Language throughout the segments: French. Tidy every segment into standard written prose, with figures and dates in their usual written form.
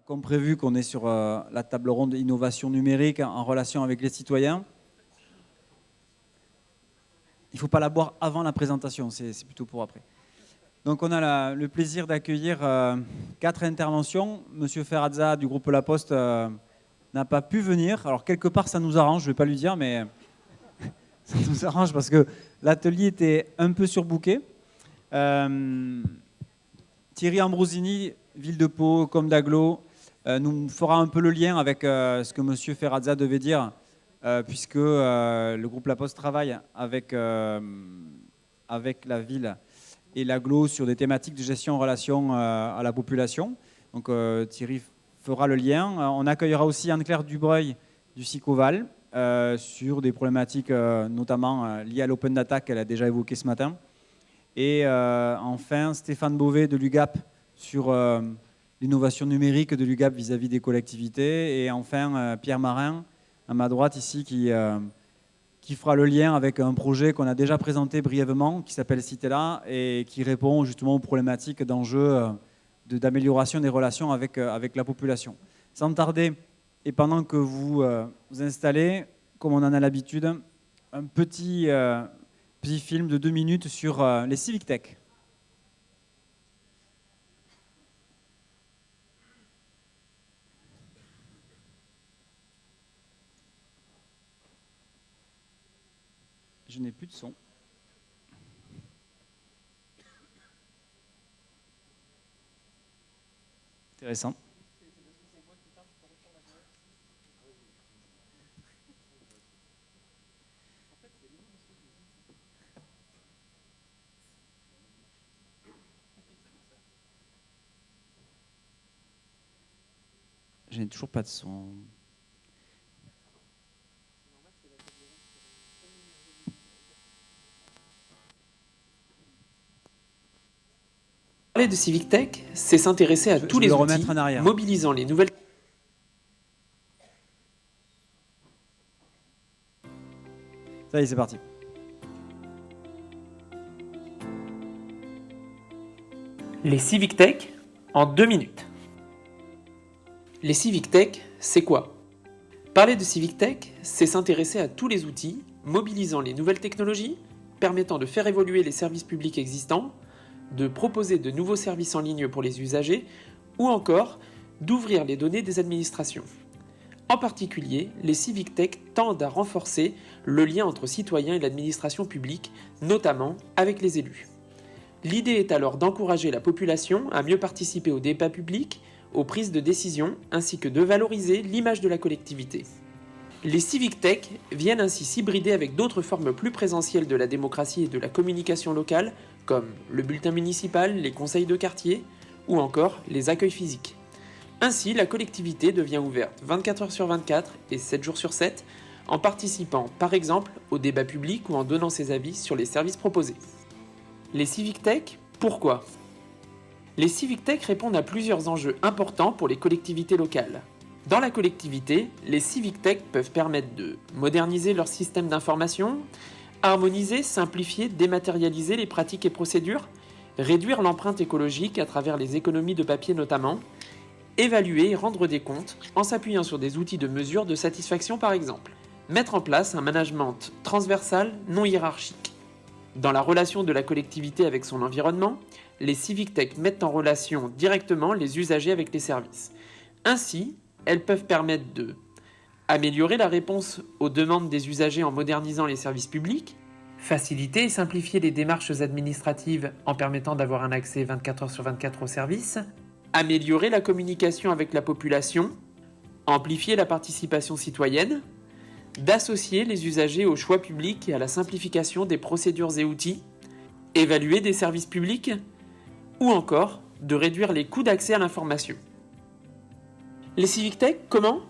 Comme prévu, qu'on est sur la table ronde innovation numérique en relation avec les citoyens. Il ne faut pas la boire avant la présentation, c'est plutôt pour après. Donc on a le plaisir d'accueillir 4 interventions. Monsieur Ferrazza du groupe La Poste n'a pas pu venir. Alors quelque part ça nous arrange, je ne vais pas lui dire, mais ça nous arrange parce que l'atelier était un peu surbooké. Thierry Ambrosini, Ville de Pau, comme d'Aglo, nous fera un peu le lien avec ce que monsieur Ferrazza devait dire, puisque le groupe La Poste travaille avec la ville et l'aglo sur des thématiques de gestion en relation à la population. Donc Thierry fera le lien. On accueillera aussi Anne-Claire Dubreuil du SICOVAL sur des problématiques notamment liées à l'open data qu'elle a déjà évoquées ce matin. Et enfin Stéphane Beauvais de l'UGAP sur l'innovation numérique de l'UGAP vis-à-vis des collectivités. Et enfin Pierre Marin à ma droite ici qui fera le lien avec un projet qu'on a déjà présenté brièvement, qui s'appelle Citella, et qui répond justement aux problématiques d'enjeux d'amélioration des relations avec la population. Sans tarder, et pendant que vous vous installez, comme on en a l'habitude, un petit film de 2 minutes sur les Civic Tech. Je n'ai plus de son. Intéressant. Je n'ai toujours pas de son. Parler de Civic Tech, c'est s'intéresser à tous les outils, mobilisant les nouvelles... Ça y est, c'est parti. Les Civic Tech, en 2 minutes. Les Civic Tech, c'est quoi? Parler de Civic Tech, c'est s'intéresser à tous les outils, mobilisant les nouvelles technologies, permettant de faire évoluer les services publics existants, de proposer de nouveaux services en ligne pour les usagers, ou encore d'ouvrir les données des administrations. En particulier, les Civic Tech tendent à renforcer le lien entre citoyens et l'administration publique, notamment avec les élus. L'idée est alors d'encourager la population à mieux participer au débat public, aux prises de décision, ainsi que de valoriser l'image de la collectivité. Les Civic Tech viennent ainsi s'hybrider avec d'autres formes plus présentielles de la démocratie et de la communication locale, comme le bulletin municipal, les conseils de quartier, ou encore les accueils physiques. Ainsi, la collectivité devient ouverte 24 heures sur 24 et 7 jours sur 7, en participant par exemple au débat public ou en donnant ses avis sur les services proposés. Les Civic Tech, pourquoi ? Les Civic Tech répondent à plusieurs enjeux importants pour les collectivités locales. Dans la collectivité, les Civic Tech peuvent permettre de moderniser leur système d'information, harmoniser, simplifier, dématérialiser les pratiques et procédures, réduire l'empreinte écologique à travers les économies de papier notamment, évaluer et rendre des comptes en s'appuyant sur des outils de mesure de satisfaction par exemple, mettre en place un management transversal non hiérarchique. Dans la relation de la collectivité avec son environnement, les Civic Tech mettent en relation directement les usagers avec les services. Ainsi, elles peuvent permettre de améliorer la réponse aux demandes des usagers en modernisant les services publics, faciliter et simplifier les démarches administratives en permettant d'avoir un accès 24 heures sur 24 aux services, améliorer la communication avec la population, amplifier la participation citoyenne, d'associer les usagers au choix public et à la simplification des procédures et outils, évaluer des services publics, ou encore de réduire les coûts d'accès à l'information. Les Civic Tech, comment ?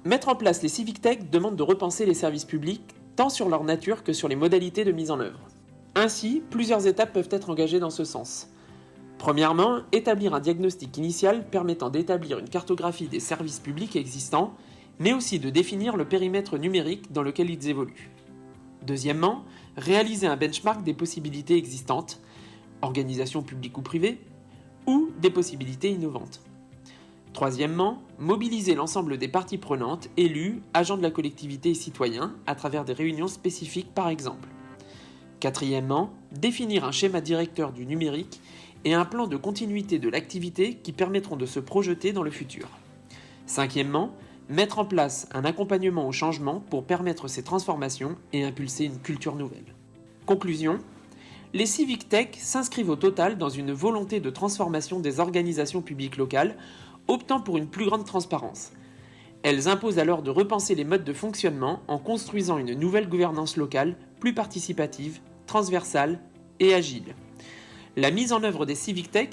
Mettre en place les Civic Tech demande de repenser les services publics tant sur leur nature que sur les modalités de mise en œuvre. Ainsi, plusieurs étapes peuvent être engagées dans ce sens. Premièrement, établir un diagnostic initial permettant d'établir une cartographie des services publics existants, mais aussi de définir le périmètre numérique dans lequel ils évoluent. Deuxièmement, réaliser un benchmark des possibilités existantes, organisations publiques ou privées, ou des possibilités innovantes. Troisièmement, mobiliser l'ensemble des parties prenantes, élus, agents de la collectivité et citoyens, à travers des réunions spécifiques par exemple. Quatrièmement, définir un schéma directeur du numérique et un plan de continuité de l'activité qui permettront de se projeter dans le futur. Cinquièmement, mettre en place un accompagnement au changement pour permettre ces transformations et impulser une culture nouvelle. Conclusion, les Civic Tech s'inscrivent au total dans une volonté de transformation des organisations publiques locales, optant pour une plus grande transparence. Elles imposent alors de repenser les modes de fonctionnement en construisant une nouvelle gouvernance locale plus participative, transversale et agile. La mise en œuvre des Civic Tech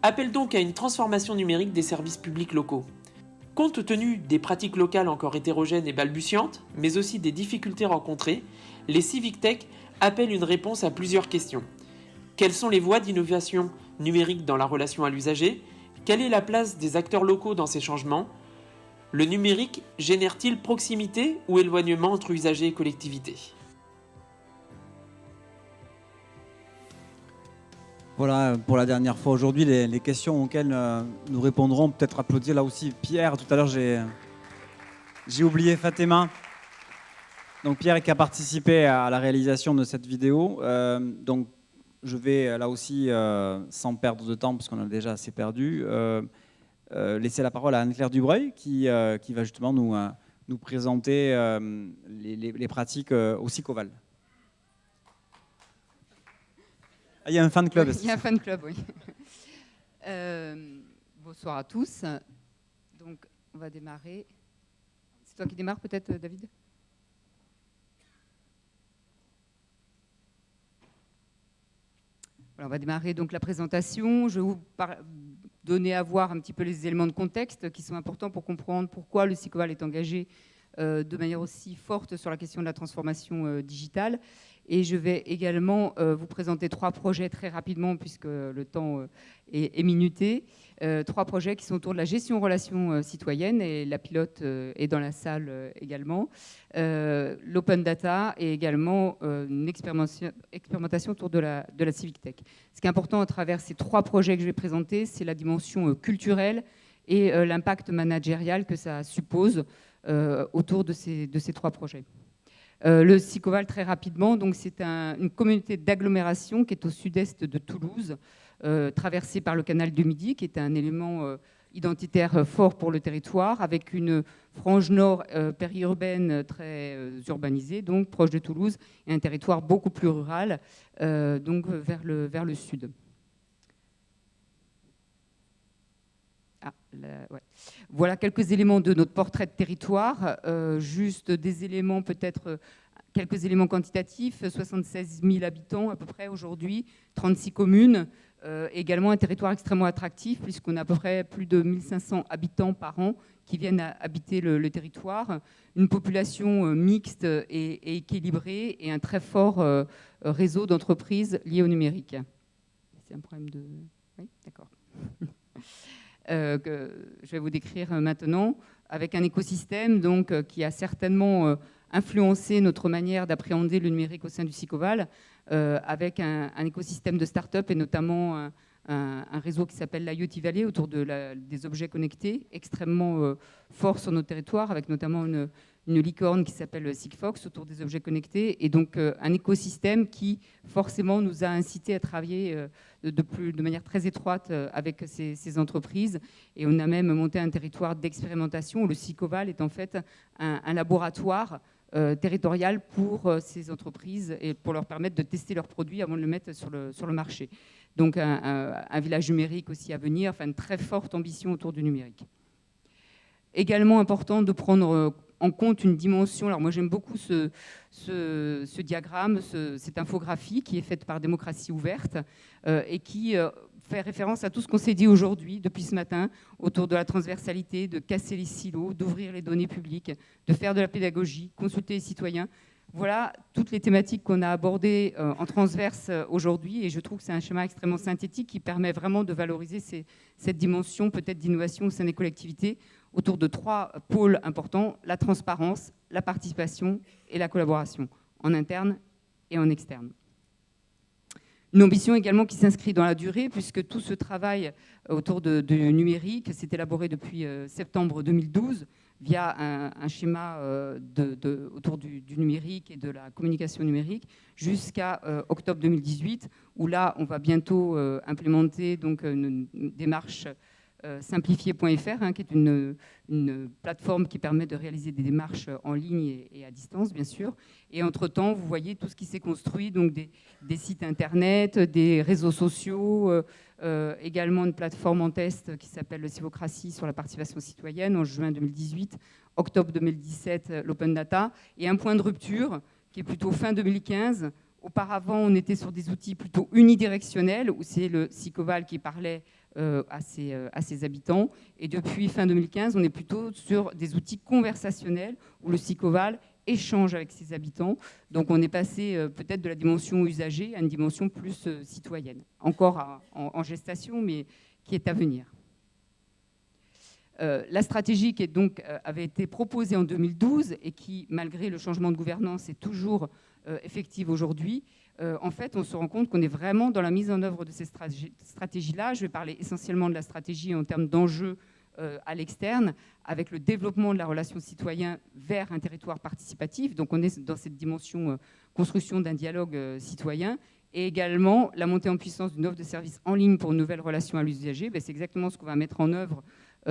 appelle donc à une transformation numérique des services publics locaux. Compte tenu des pratiques locales encore hétérogènes et balbutiantes, mais aussi des difficultés rencontrées, les Civic Tech appellent une réponse à plusieurs questions. Quelles sont les voies d'innovation numérique dans la relation à l'usager ? Quelle est la place des acteurs locaux dans ces changements ? Le numérique génère-t-il proximité ou éloignement entre usagers et collectivités ? Voilà, pour la dernière fois aujourd'hui, les questions auxquelles nous répondrons. Peut-être applaudir là aussi Pierre. Tout à l'heure, j'ai oublié Fatima. Donc Pierre qui a participé à la réalisation de cette vidéo. Donc je vais là aussi, sans perdre de temps, parce qu'on a déjà assez perdu, laisser la parole à Anne-Claire Dubreuil qui va justement nous présenter les pratiques au SICOVAL. Il y a un fan club. Oui, il y a un fan club, oui. Bonsoir à tous. Donc, on va démarrer. C'est toi qui démarres peut-être, David ? Voilà, on va démarrer donc la présentation. Je vais vous donner à voir un petit peu les éléments de contexte qui sont importants pour comprendre pourquoi le SICOVAL est engagé de manière aussi forte sur la question de la transformation digitale. Et je vais également vous présenter 3 projets très rapidement, puisque le temps est minuté. 3 projets qui sont autour de la gestion relations citoyennes, et la pilote est dans la salle également. L'open data et également une expérimentation autour de la Civic Tech. Ce qui est important à travers ces 3 projets que je vais présenter, c'est la dimension culturelle et l'impact managérial que ça suppose autour de ces 3 projets. Le SICOVAL, très rapidement, donc c'est une communauté d'agglomération qui est au sud-est de Toulouse, traversée par le canal du Midi, qui est un élément identitaire fort pour le territoire, avec une frange nord périurbaine très urbanisée, donc proche de Toulouse, et un territoire beaucoup plus rural, donc vers le sud. Ouais. Voilà quelques éléments de notre portrait de territoire, juste des éléments peut-être, quelques éléments quantitatifs, 76 000 habitants à peu près aujourd'hui, 36 communes, également un territoire extrêmement attractif puisqu'on a à peu près plus de 1500 habitants par an qui viennent habiter le territoire, une population mixte et équilibrée et un très fort réseau d'entreprises liées au numérique. C'est un problème de... Oui, d'accord. Que je vais vous décrire maintenant, avec un écosystème donc, qui a certainement influencé notre manière d'appréhender le numérique au sein du SICOVAL, avec un écosystème de start-up et notamment un réseau qui s'appelle l'IoT Valley autour des objets connectés, extrêmement fort sur notre territoire, avec notamment une licorne qui s'appelle Sigfox autour des objets connectés, et donc un écosystème qui forcément nous a incité à travailler de manière très étroite avec ces entreprises, et on a même monté un territoire d'expérimentation où le SICOVAL est en fait un laboratoire territorial pour ces entreprises et pour leur permettre de tester leurs produits avant de le mettre sur le marché. Donc un village numérique aussi à venir, enfin une très forte ambition autour du numérique. Également important de prendre en compte une dimension, alors moi j'aime beaucoup ce diagramme, cette infographie qui est faite par Démocratie Ouverte et qui fait référence à tout ce qu'on s'est dit aujourd'hui, depuis ce matin, autour de la transversalité, de casser les silos, d'ouvrir les données publiques, de faire de la pédagogie, consulter les citoyens. Voilà toutes les thématiques qu'on a abordées en transverse aujourd'hui, et je trouve que c'est un schéma extrêmement synthétique qui permet vraiment de valoriser cette dimension peut-être d'innovation au sein des collectivités autour de 3 pôles importants: la transparence, la participation et la collaboration, en interne et en externe. Une ambition également qui s'inscrit dans la durée, puisque tout ce travail autour du numérique s'est élaboré depuis septembre 2012 via un schéma autour du numérique et de la communication numérique jusqu'à octobre 2018, où là, on va bientôt implémenter donc, une démarche simplifié.fr, qui est une plateforme qui permet de réaliser des démarches en ligne et à distance, bien sûr. Et entre-temps, vous voyez tout ce qui s'est construit, donc des sites internet, des réseaux sociaux, également une plateforme en test qui s'appelle le Civocratie sur la participation citoyenne en juin 2018, octobre 2017, l'Open Data, et un point de rupture qui est plutôt fin 2015. Auparavant, on était sur des outils plutôt unidirectionnels, où c'est le Sicoval qui parlait à ses habitants. Et depuis fin 2015, on est plutôt sur des outils conversationnels où le Sicoval échange avec ses habitants. Donc on est passé peut-être de la dimension usagée à une dimension plus citoyenne. Encore en gestation, mais qui est à venir. La stratégie qui avait été proposée en 2012 et qui, malgré le changement de gouvernance, est toujours effective aujourd'hui, en fait, on se rend compte qu'on est vraiment dans la mise en œuvre de ces stratégies-là. Je vais parler essentiellement de la stratégie en termes d'enjeux à l'externe, avec le développement de la relation citoyen vers un territoire participatif. Donc on est dans cette dimension construction d'un dialogue citoyen, et également la montée en puissance d'une offre de services en ligne pour une nouvelle relation à l'usager. C'est exactement ce qu'on va mettre en œuvre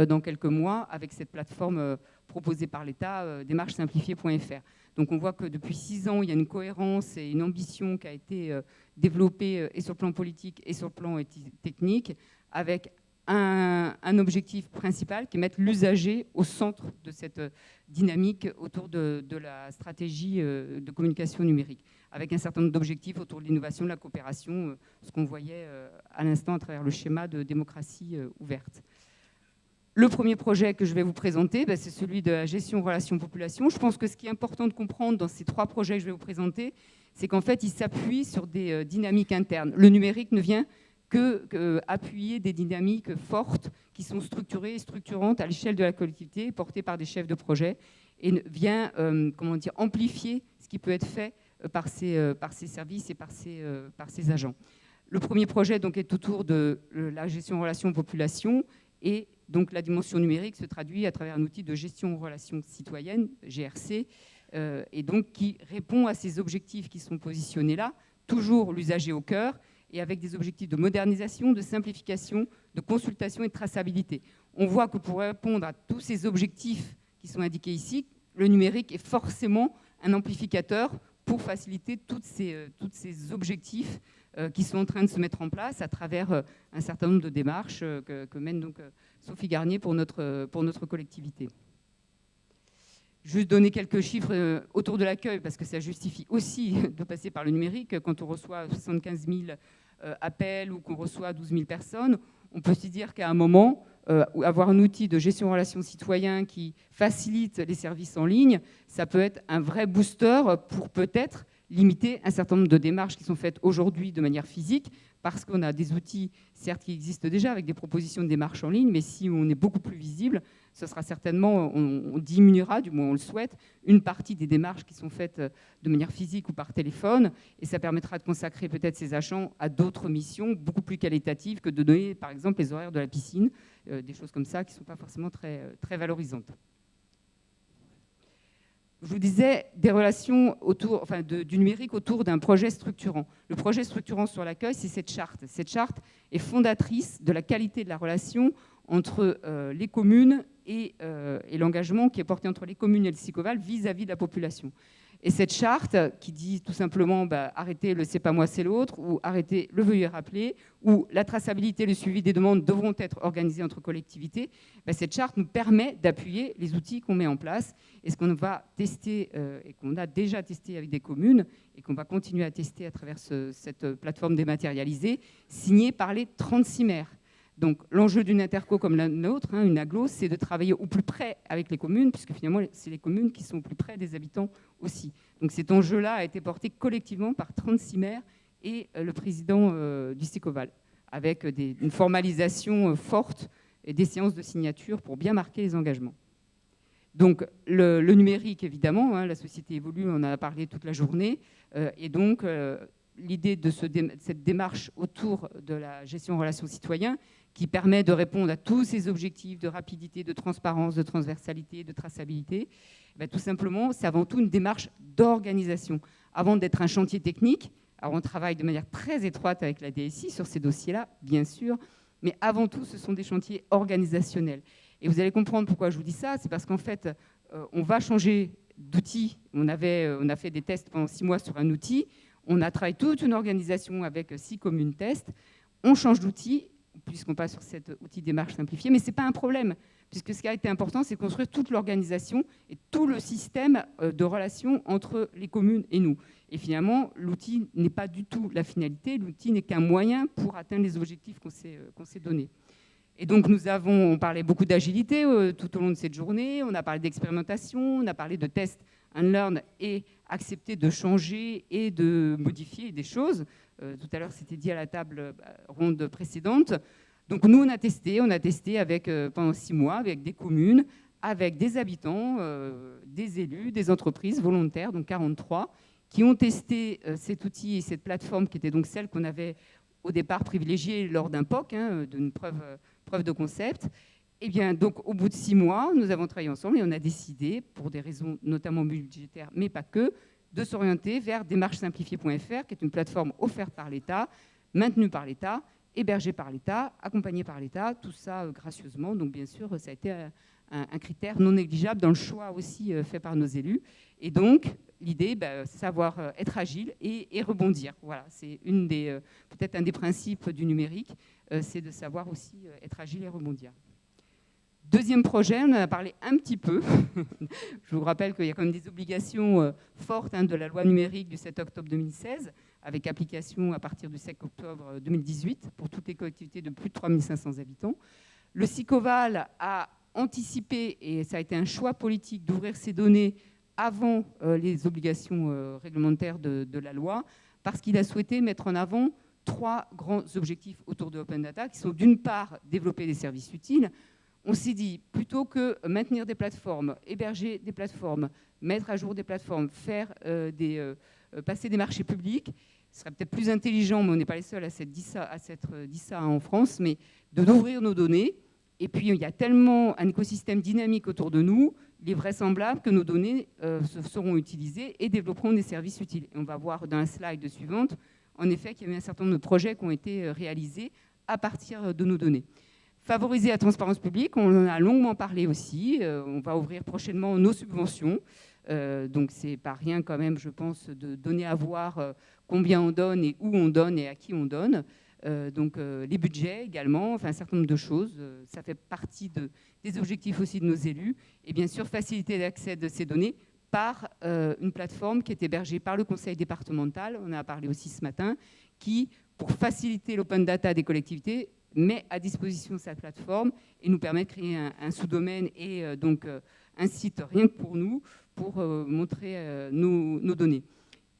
dans quelques mois avec cette plateforme proposée par l'État, démarchesimplifiée.fr. Donc on voit que depuis 6 ans, il y a une cohérence et une ambition qui a été développée et sur le plan politique et sur le plan technique, avec un objectif principal qui est mettre l'usager au centre de cette dynamique autour de la stratégie de communication numérique, avec un certain nombre d'objectifs autour de l'innovation, de la coopération, ce qu'on voyait à l'instant à travers le schéma de démocratie ouverte. Le premier projet que je vais vous présenter, c'est celui de la gestion relation-population. Je pense que ce qui est important de comprendre dans ces 3 projets que je vais vous présenter, c'est qu'en fait, ils s'appuient sur des dynamiques internes. Le numérique ne vient que appuyer des dynamiques fortes qui sont structurées et structurantes à l'échelle de la collectivité, portées par des chefs de projet, et vient amplifier ce qui peut être fait par ces services et par ces agents. Le premier projet donc, est autour de la gestion relation-population, et donc la dimension numérique se traduit à travers un outil de gestion relations citoyennes, GRC, et donc qui répond à ces objectifs qui sont positionnés là, toujours l'usager au cœur, et avec des objectifs de modernisation, de simplification, de consultation et de traçabilité. On voit que pour répondre à tous ces objectifs qui sont indiqués ici, le numérique est forcément un amplificateur pour faciliter tous ces objectifs qui sont en train de se mettre en place à travers un certain nombre de démarches que mène donc Sophie Garnier pour notre collectivité. Juste donner quelques chiffres autour de l'accueil, parce que ça justifie aussi de passer par le numérique. Quand on reçoit 75 000 appels ou qu'on reçoit 12 000 personnes, on peut se dire qu'à un moment, avoir un outil de gestion relations citoyens qui facilite les services en ligne, ça peut être un vrai booster pour peut-être limiter un certain nombre de démarches qui sont faites aujourd'hui de manière physique, parce qu'on a des outils, certes, qui existent déjà avec des propositions de démarches en ligne, mais si on est beaucoup plus visible, ce sera certainement, on diminuera, du moins on le souhaite, une partie des démarches qui sont faites de manière physique ou par téléphone, et ça permettra de consacrer peut-être ces agents à d'autres missions beaucoup plus qualitatives que de donner, par exemple, les horaires de la piscine, des choses comme ça qui ne sont pas forcément très, très valorisantes. Je vous disais des relations autour, du numérique autour d'un projet structurant. Le projet structurant sur l'accueil, c'est cette charte. Cette charte est fondatrice de la qualité de la relation entre les communes et l'engagement qui est porté entre les communes et le Sicoval vis-à-vis de la population. Et cette charte qui dit tout simplement arrêtez le c'est pas moi c'est l'autre, ou arrêtez le veuillez rappeler, ou la traçabilité et le suivi des demandes devront être organisés entre collectivités, cette charte nous permet d'appuyer les outils qu'on met en place, et ce qu'on va tester et qu'on a déjà testé avec des communes et qu'on va continuer à tester à travers cette plateforme dématérialisée signée par les 36 maires. Donc l'enjeu d'une interco comme la nôtre, une agglo, c'est de travailler au plus près avec les communes, puisque finalement c'est les communes qui sont au plus près des habitants aussi. Donc cet enjeu-là a été porté collectivement par 36 maires et le président du Sicoval, avec une formalisation forte et des séances de signature pour bien marquer les engagements. Donc le numérique, évidemment, la société évolue, on en a parlé toute la journée, et donc l'idée de cette démarche autour de la gestion en relation citoyen qui permet de répondre à tous ces objectifs de rapidité, de transparence, de transversalité, de traçabilité. Tout simplement, c'est avant tout une démarche d'organisation. Avant d'être un chantier technique, alors on travaille de manière très étroite avec la DSI sur ces dossiers-là, bien sûr, mais avant tout, ce sont des chantiers organisationnels. Et vous allez comprendre pourquoi je vous dis ça, c'est parce qu'en fait, on va changer d'outil. On a fait des tests pendant 6 mois sur un outil, on a travaillé toute une organisation avec 6 communes tests, on change d'outil, puisqu'on passe sur cet outil démarche simplifiée, mais ce n'est pas un problème, puisque ce qui a été important, c'est construire toute l'organisation et tout le système de relations entre les communes et nous. Et finalement, l'outil n'est pas du tout la finalité, l'outil n'est qu'un moyen pour atteindre les objectifs qu'on s'est donnés. Et donc, on parlait beaucoup d'agilité tout au long de cette journée, on a parlé d'expérimentation, on a parlé de test and learn et accepter de changer et de modifier des choses. Tout à l'heure, c'était dit à la table ronde précédente. Donc, nous, on a testé pendant 6 mois avec des communes, avec des habitants, des élus, des entreprises volontaires, donc 43, qui ont testé cet outil et cette plateforme qui était donc celle qu'on avait au départ privilégiée lors d'un POC, d'une preuve de concept. Et bien, donc, au bout de 6 mois, nous avons travaillé ensemble et on a décidé, pour des raisons notamment budgétaires, mais pas que, de s'orienter vers démarchesimplifiée.fr, qui est une plateforme offerte par l'État, maintenue par l'État, hébergée par l'État, accompagnée par l'État, tout ça gracieusement. Donc, bien sûr, ça a été un critère non négligeable dans le choix aussi fait par nos élus. Et donc, l'idée, savoir être agile et rebondir. Voilà, c'est peut-être un des principes du numérique, c'est de savoir aussi être agile et rebondir. Deuxième projet, on en a parlé un petit peu. Je vous rappelle qu'il y a quand même des obligations fortes de la loi numérique du 7 octobre 2016, avec application à partir du 7 octobre 2018 pour toutes les collectivités de plus de 3500 habitants. Le SICOVAL a anticipé, et ça a été un choix politique, d'ouvrir ces données avant les obligations réglementaires de la loi, parce qu'il a souhaité mettre en avant 3 grands objectifs autour de Open Data, qui sont d'une part développer des services utiles. On s'est dit, plutôt que maintenir des plateformes, héberger des plateformes, mettre à jour des plateformes, passer des marchés publics, ce serait peut-être plus intelligent, mais on n'est pas les seuls à s'être dit ça en France, mais d'ouvrir nos données. Et puis, il y a tellement un écosystème dynamique autour de nous, il est vraisemblable que nos données seront utilisées et développeront des services utiles. Et on va voir dans la slide suivante, en effet, qu'il y a eu un certain nombre de projets qui ont été réalisés à partir de nos données. Favoriser la transparence publique, on en a longuement parlé aussi. On va ouvrir prochainement nos subventions. Donc, c'est pas rien quand même, je pense, de donner à voir combien on donne et où on donne et à qui on donne. Donc, les budgets également, enfin, un certain nombre de choses. Ça fait partie des objectifs aussi de nos élus. Et bien sûr, faciliter l'accès de ces données par une plateforme qui est hébergée par le conseil départemental, on en a parlé aussi ce matin, qui, pour faciliter l'open data des collectivités, met à disposition sa plateforme et nous permet de créer un sous-domaine et donc un site rien que pour nous, pour montrer nos données.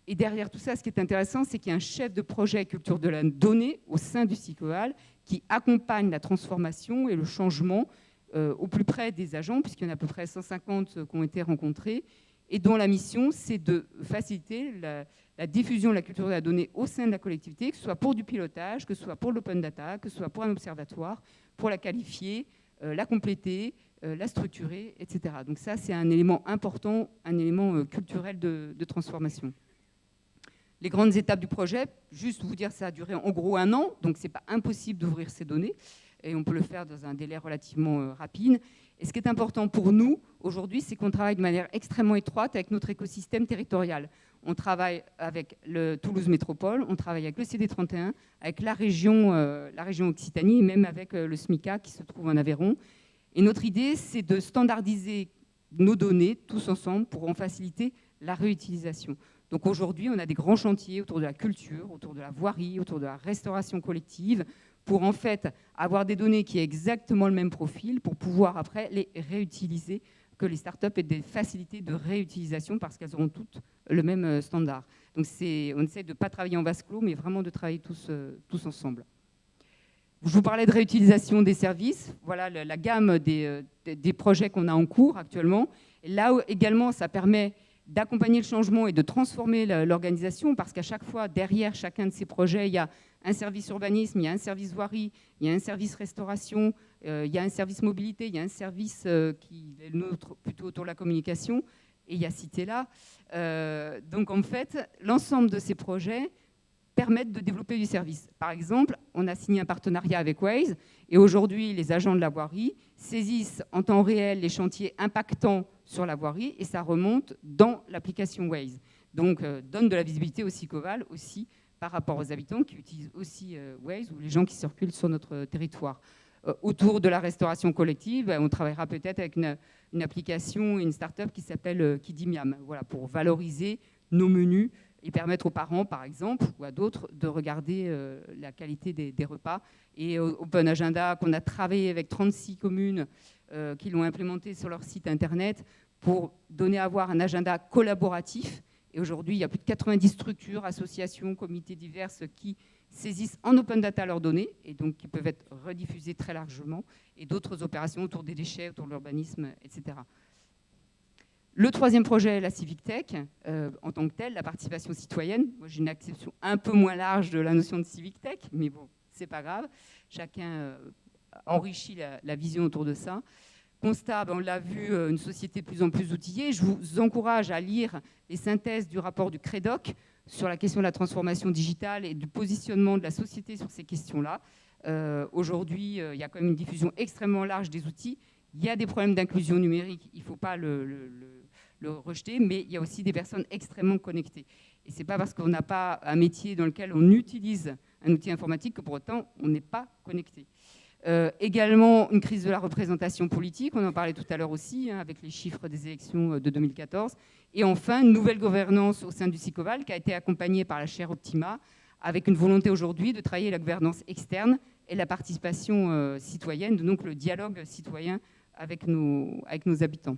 Et derrière tout ça, ce qui est intéressant, c'est qu'il y a un chef de projet culture de la donnée au sein du SICOVAL qui accompagne la transformation et le changement au plus près des agents, puisqu'il y en a à peu près 150 qui ont été rencontrés, et dont la mission, c'est de faciliter la diffusion de la culture de la donnée au sein de la collectivité, que ce soit pour du pilotage, que ce soit pour l'open data, que ce soit pour un observatoire, pour la qualifier, la compléter, la structurer, etc. Donc ça, c'est un élément important, un élément culturel de transformation. Les grandes étapes du projet, juste vous dire, ça a duré en gros 1 an, donc ce n'est pas impossible d'ouvrir ces données, et on peut le faire dans un délai relativement rapide. Et ce qui est important pour nous, aujourd'hui, c'est qu'on travaille de manière extrêmement étroite avec notre écosystème territorial. On travaille avec le Toulouse Métropole, on travaille avec le CD31, avec la région Occitanie, et même avec le SMICA qui se trouve en Aveyron. Et notre idée, c'est de standardiser nos données tous ensemble pour en faciliter la réutilisation. Donc aujourd'hui, on a des grands chantiers autour de la culture, autour de la voirie, autour de la restauration collective, pour en fait avoir des données qui aient exactement le même profil, pour pouvoir après les réutiliser, que les startups aient des facilités de réutilisation parce qu'elles auront toutes le même standard. Donc on essaie de ne pas travailler en vase clos, mais vraiment de travailler tous ensemble. Je vous parlais de réutilisation des services. Voilà la gamme des projets qu'on a en cours actuellement. Et là également, ça permet d'accompagner le changement et de transformer l'organisation, parce qu'à chaque fois, derrière chacun de ces projets, il y a un service urbanisme, il y a un service voirie, il y a un service restauration, il y a un service mobilité, il y a un service qui est le nôtre plutôt autour de la communication, et il y a Cité là. Donc en fait, l'ensemble de ces projets permettent de développer du service. Par exemple, on a signé un partenariat avec Waze, et aujourd'hui, les agents de la voirie saisissent en temps réel les chantiers impactants sur la voirie, et ça remonte dans l'application Waze. Donc, donne de la visibilité au Sicoval aussi par rapport aux habitants qui utilisent aussi Waze ou les gens qui circulent sur notre territoire. Autour de la restauration collective, on travaillera peut-être avec une application, une start-up qui s'appelle Kidimiam, voilà, pour valoriser nos menus et permettre aux parents, par exemple, ou à d'autres, de regarder la qualité des repas. Et Open Agenda, qu'on a travaillé avec 36 communes qui l'ont implémenté sur leur site internet pour donner à voir un agenda collaboratif. Et aujourd'hui, il y a plus de 90 structures, associations, comités diverses qui saisissent en open data leurs données et donc qui peuvent être rediffusées très largement, et d'autres opérations autour des déchets, autour de l'urbanisme, etc. Le troisième projet, la Civic Tech, en tant que telle, la participation citoyenne. Moi, j'ai une acception un peu moins large de la notion de Civic Tech, mais bon, c'est pas grave. Chacun enrichit la vision autour de ça. Constat, on l'a vu, une société de plus en plus outillée. Je vous encourage à lire les synthèses du rapport du CREDOC sur la question de la transformation digitale et du positionnement de la société sur ces questions-là. Aujourd'hui, il y a quand même une diffusion extrêmement large des outils. Il y a des problèmes d'inclusion numérique, il ne faut pas le rejeter, mais il y a aussi des personnes extrêmement connectées. Et ce n'est pas parce qu'on n'a pas un métier dans lequel on utilise un outil informatique que pour autant on n'est pas connecté. Également une crise de la représentation politique, on en parlait tout à l'heure aussi, avec les chiffres des élections de 2014. Et enfin, une nouvelle gouvernance au sein du Sicoval qui a été accompagnée par la chaire Optima, avec une volonté aujourd'hui de travailler la gouvernance externe et la participation citoyenne, donc le dialogue citoyen avec nos habitants.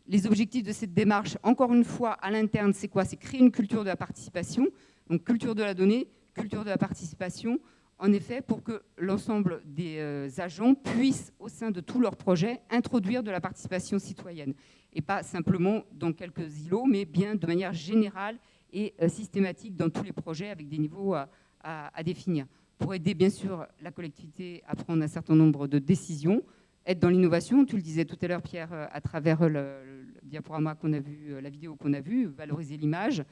Les objectifs de cette démarche, encore une fois, à l'interne, c'est quoi? C'est créer une culture de la participation, donc culture de la donnée, culture de la participation, en effet, pour que l'ensemble des agents puissent, au sein de tous leurs projets, introduire de la participation citoyenne. Et pas simplement dans quelques îlots, mais bien de manière générale et systématique dans tous les projets, avec des niveaux à définir. Pour aider, bien sûr, la collectivité à prendre un certain nombre de décisions, être dans l'innovation, tu le disais tout à l'heure, Pierre, à travers le diaporama qu'on a vu, la vidéo qu'on a vue, valoriser l'image.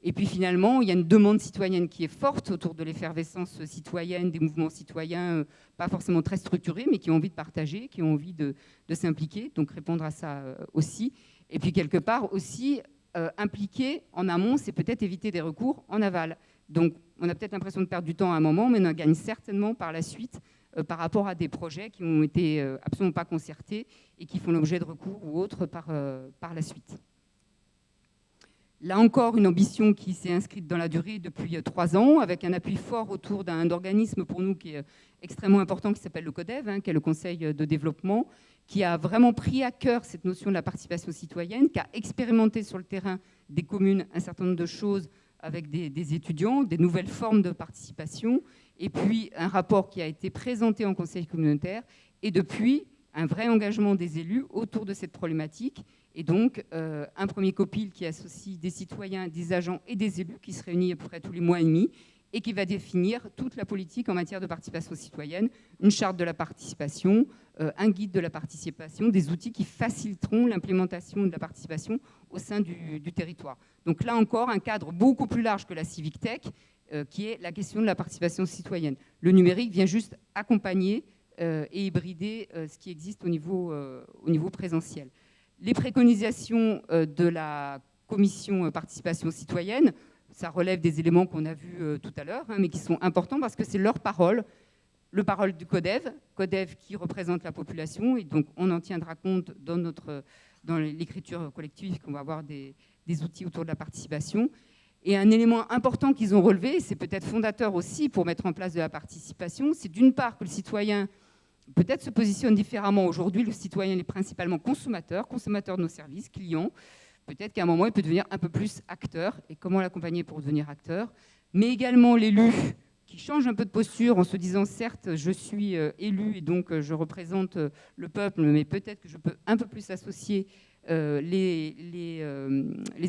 Et puis finalement, il y a une demande citoyenne qui est forte autour de l'effervescence citoyenne, des mouvements citoyens pas forcément très structurés, mais qui ont envie de partager, qui ont envie de s'impliquer, donc répondre à ça aussi. Et puis quelque part aussi, impliquer en amont, c'est peut-être éviter des recours en aval. Donc on a peut-être l'impression de perdre du temps à un moment, mais on en gagne certainement par la suite par rapport à des projets qui ont été absolument pas concertés et qui font l'objet de recours ou autres par la suite. Là encore, une ambition qui s'est inscrite dans la durée depuis 3 ans, avec un appui fort autour d'un organisme pour nous qui est extrêmement important, qui s'appelle le CODEV, qui est le Conseil de développement, qui a vraiment pris à cœur cette notion de la participation citoyenne, qui a expérimenté sur le terrain des communes un certain nombre de choses avec des étudiants, des nouvelles formes de participation, et puis un rapport qui a été présenté en conseil communautaire, et depuis un vrai engagement des élus autour de cette problématique. Et donc, un premier COPIL qui associe des citoyens, des agents et des élus qui se réunit à peu près tous les mois et demi et qui va définir toute la politique en matière de participation citoyenne, une charte de la participation, un guide de la participation, des outils qui faciliteront l'implémentation de la participation au sein du territoire. Donc là encore, un cadre beaucoup plus large que la Civic Tech, qui est la question de la participation citoyenne. Le numérique vient juste accompagner et hybrider ce qui existe au niveau présentiel. Les préconisations de la commission participation citoyenne, ça relève des éléments qu'on a vus tout à l'heure, mais qui sont importants parce que c'est leur parole, le parole du CODEV qui représente la population, et donc on en tiendra compte dans l'écriture collective, qu'on va avoir des outils autour de la participation. Et un élément important qu'ils ont relevé, c'est peut-être fondateur aussi pour mettre en place de la participation, c'est d'une part que le citoyen peut-être se positionne différemment. Aujourd'hui, le citoyen est principalement consommateur de nos services, client. Peut-être qu'à un moment, il peut devenir un peu plus acteur. Et comment l'accompagner pour devenir acteur? Mais également l'élu qui change un peu de posture en se disant, certes, je suis élu et donc je représente le peuple, mais peut-être que je peux un peu plus associer les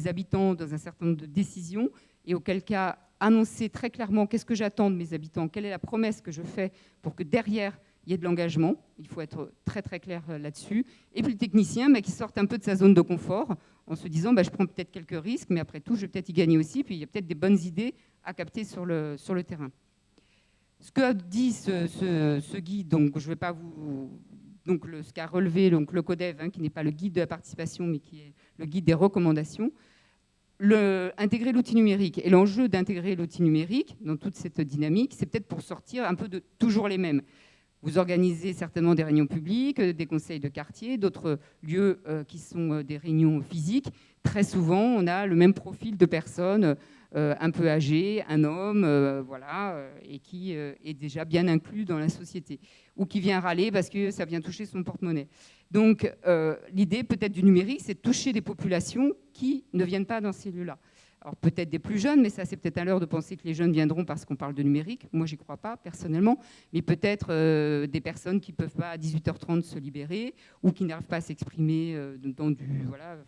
habitants dans un certain nombre de décisions, et auquel cas annoncer très clairement qu'est-ce que j'attends de mes habitants, quelle est la promesse que je fais pour que derrière il y ait de l'engagement. Il faut être très très clair là-dessus. Et puis le technicien qui sorte un peu de sa zone de confort en se disant je prends peut-être quelques risques, mais après tout je vais peut-être y gagner aussi, puis il y a peut-être des bonnes idées à capter sur le terrain. Ce que dit ce guide, donc je ne vais pas vous... Donc ce qu'a relevé donc, le CODEV, qui n'est pas le guide de la participation, mais qui est le guide des recommandations, intégrer l'outil numérique. Et l'enjeu d'intégrer l'outil numérique dans toute cette dynamique, c'est peut-être pour sortir un peu de toujours les mêmes. Vous organisez certainement des réunions publiques, des conseils de quartier, d'autres lieux qui sont des réunions physiques. Très souvent, on a le même profil de personnes un peu âgées, un homme, et qui est déjà bien inclus dans la société, ou qui vient râler parce que ça vient toucher son porte-monnaie. Donc, l'idée peut-être du numérique, c'est de toucher des populations qui ne viennent pas dans ces lieux-là. Alors peut-être des plus jeunes, mais ça c'est peut-être à l'heure de penser que les jeunes viendront parce qu'on parle de numérique. Moi, j'y crois pas personnellement, mais peut-être des personnes qui ne peuvent pas à 18h30 se libérer ou qui n'arrivent pas à s'exprimer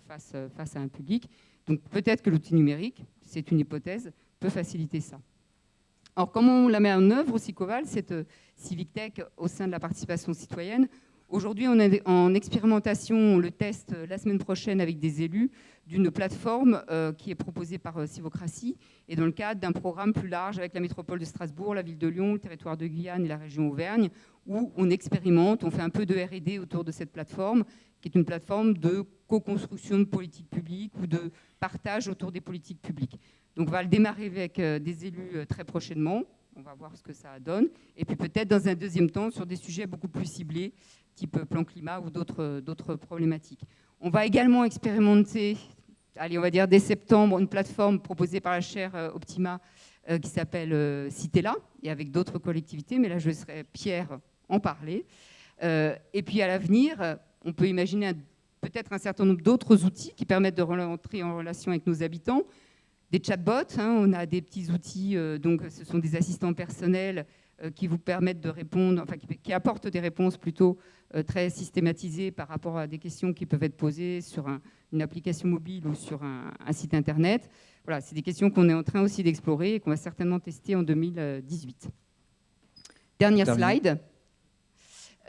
face à un public. Donc peut-être que l'outil numérique, c'est une hypothèse, peut faciliter ça. Alors comment on la met en œuvre au Sicoval, cette Civic Tech au sein de la participation citoyenne? Aujourd'hui, on est en expérimentation, on le teste la semaine prochaine avec des élus, d'une plateforme qui est proposée par Civocratie et dans le cadre d'un programme plus large avec la métropole de Strasbourg, la ville de Lyon, le territoire de Guyane et la région Auvergne, où on expérimente, on fait un peu de R&D autour de cette plateforme, qui est une plateforme de co-construction de politiques publiques ou de partage autour des politiques publiques. Donc on va le démarrer avec des élus très prochainement. On va voir ce que ça donne. Et puis peut-être dans un deuxième temps sur des sujets beaucoup plus ciblés, type plan climat ou d'autres problématiques. On va également expérimenter, on va dire dès septembre, une plateforme proposée par la chaire Optima qui s'appelle Citella, et avec d'autres collectivités, mais là je laisserai Pierre en parler. Et puis à l'avenir, on peut imaginer peut-être un certain nombre d'autres outils qui permettent de rentrer en relation avec nos habitants. Des chatbots, on a des petits outils, donc ce sont des assistants personnels qui vous permettent de répondre, qui apportent des réponses plutôt très systématisées par rapport à des questions qui peuvent être posées sur une application mobile ou sur un site internet. Voilà, c'est des questions qu'on est en train aussi d'explorer et qu'on va certainement tester en 2018. Dernière slide.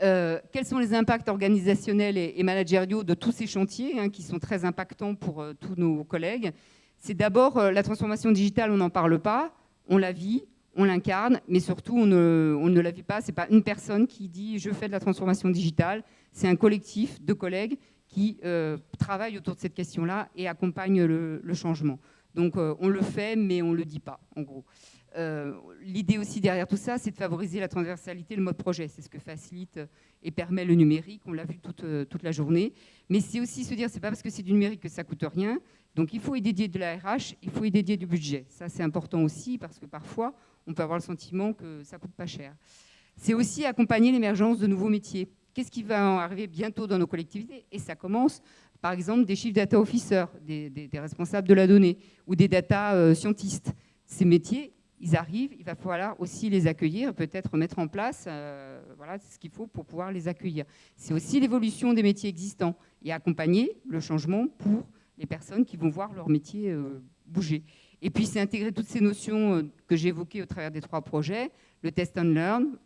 Quels sont les impacts organisationnels et managériaux de tous ces chantiers qui sont très impactants pour tous nos collègues? C'est d'abord la transformation digitale, on n'en parle pas, on la vit, on l'incarne, mais surtout on ne la vit pas. Ce n'est pas une personne qui dit « je fais de la transformation digitale », c'est un collectif de collègues qui travaillent autour de cette question-là et accompagnent le changement. Donc on le fait, mais on ne le dit pas, en gros. L'idée aussi derrière tout ça, c'est de favoriser la transversalité, le mode projet. C'est ce que facilite et permet le numérique. On l'a vu toute la journée. Mais c'est aussi se dire, c'est pas parce que c'est du numérique que ça ne coûte rien. Donc il faut y dédier de la RH, il faut y dédier du budget. Ça, c'est important aussi parce que parfois, on peut avoir le sentiment que ça ne coûte pas cher. C'est aussi accompagner l'émergence de nouveaux métiers. Qu'est-ce qui va arriver bientôt dans nos collectivités? Et ça commence, par exemple, des chief data officers, des responsables de la donnée ou des data scientistes. Ces métiers, ils arrivent, il va falloir aussi les accueillir, peut-être mettre en place ce qu'il faut pour pouvoir les accueillir. C'est aussi l'évolution des métiers existants et accompagner le changement pour les personnes qui vont voir leur métier bouger. Et puis, c'est intégrer toutes ces notions que j'ai évoquées au travers des 3 projets, le test and learn,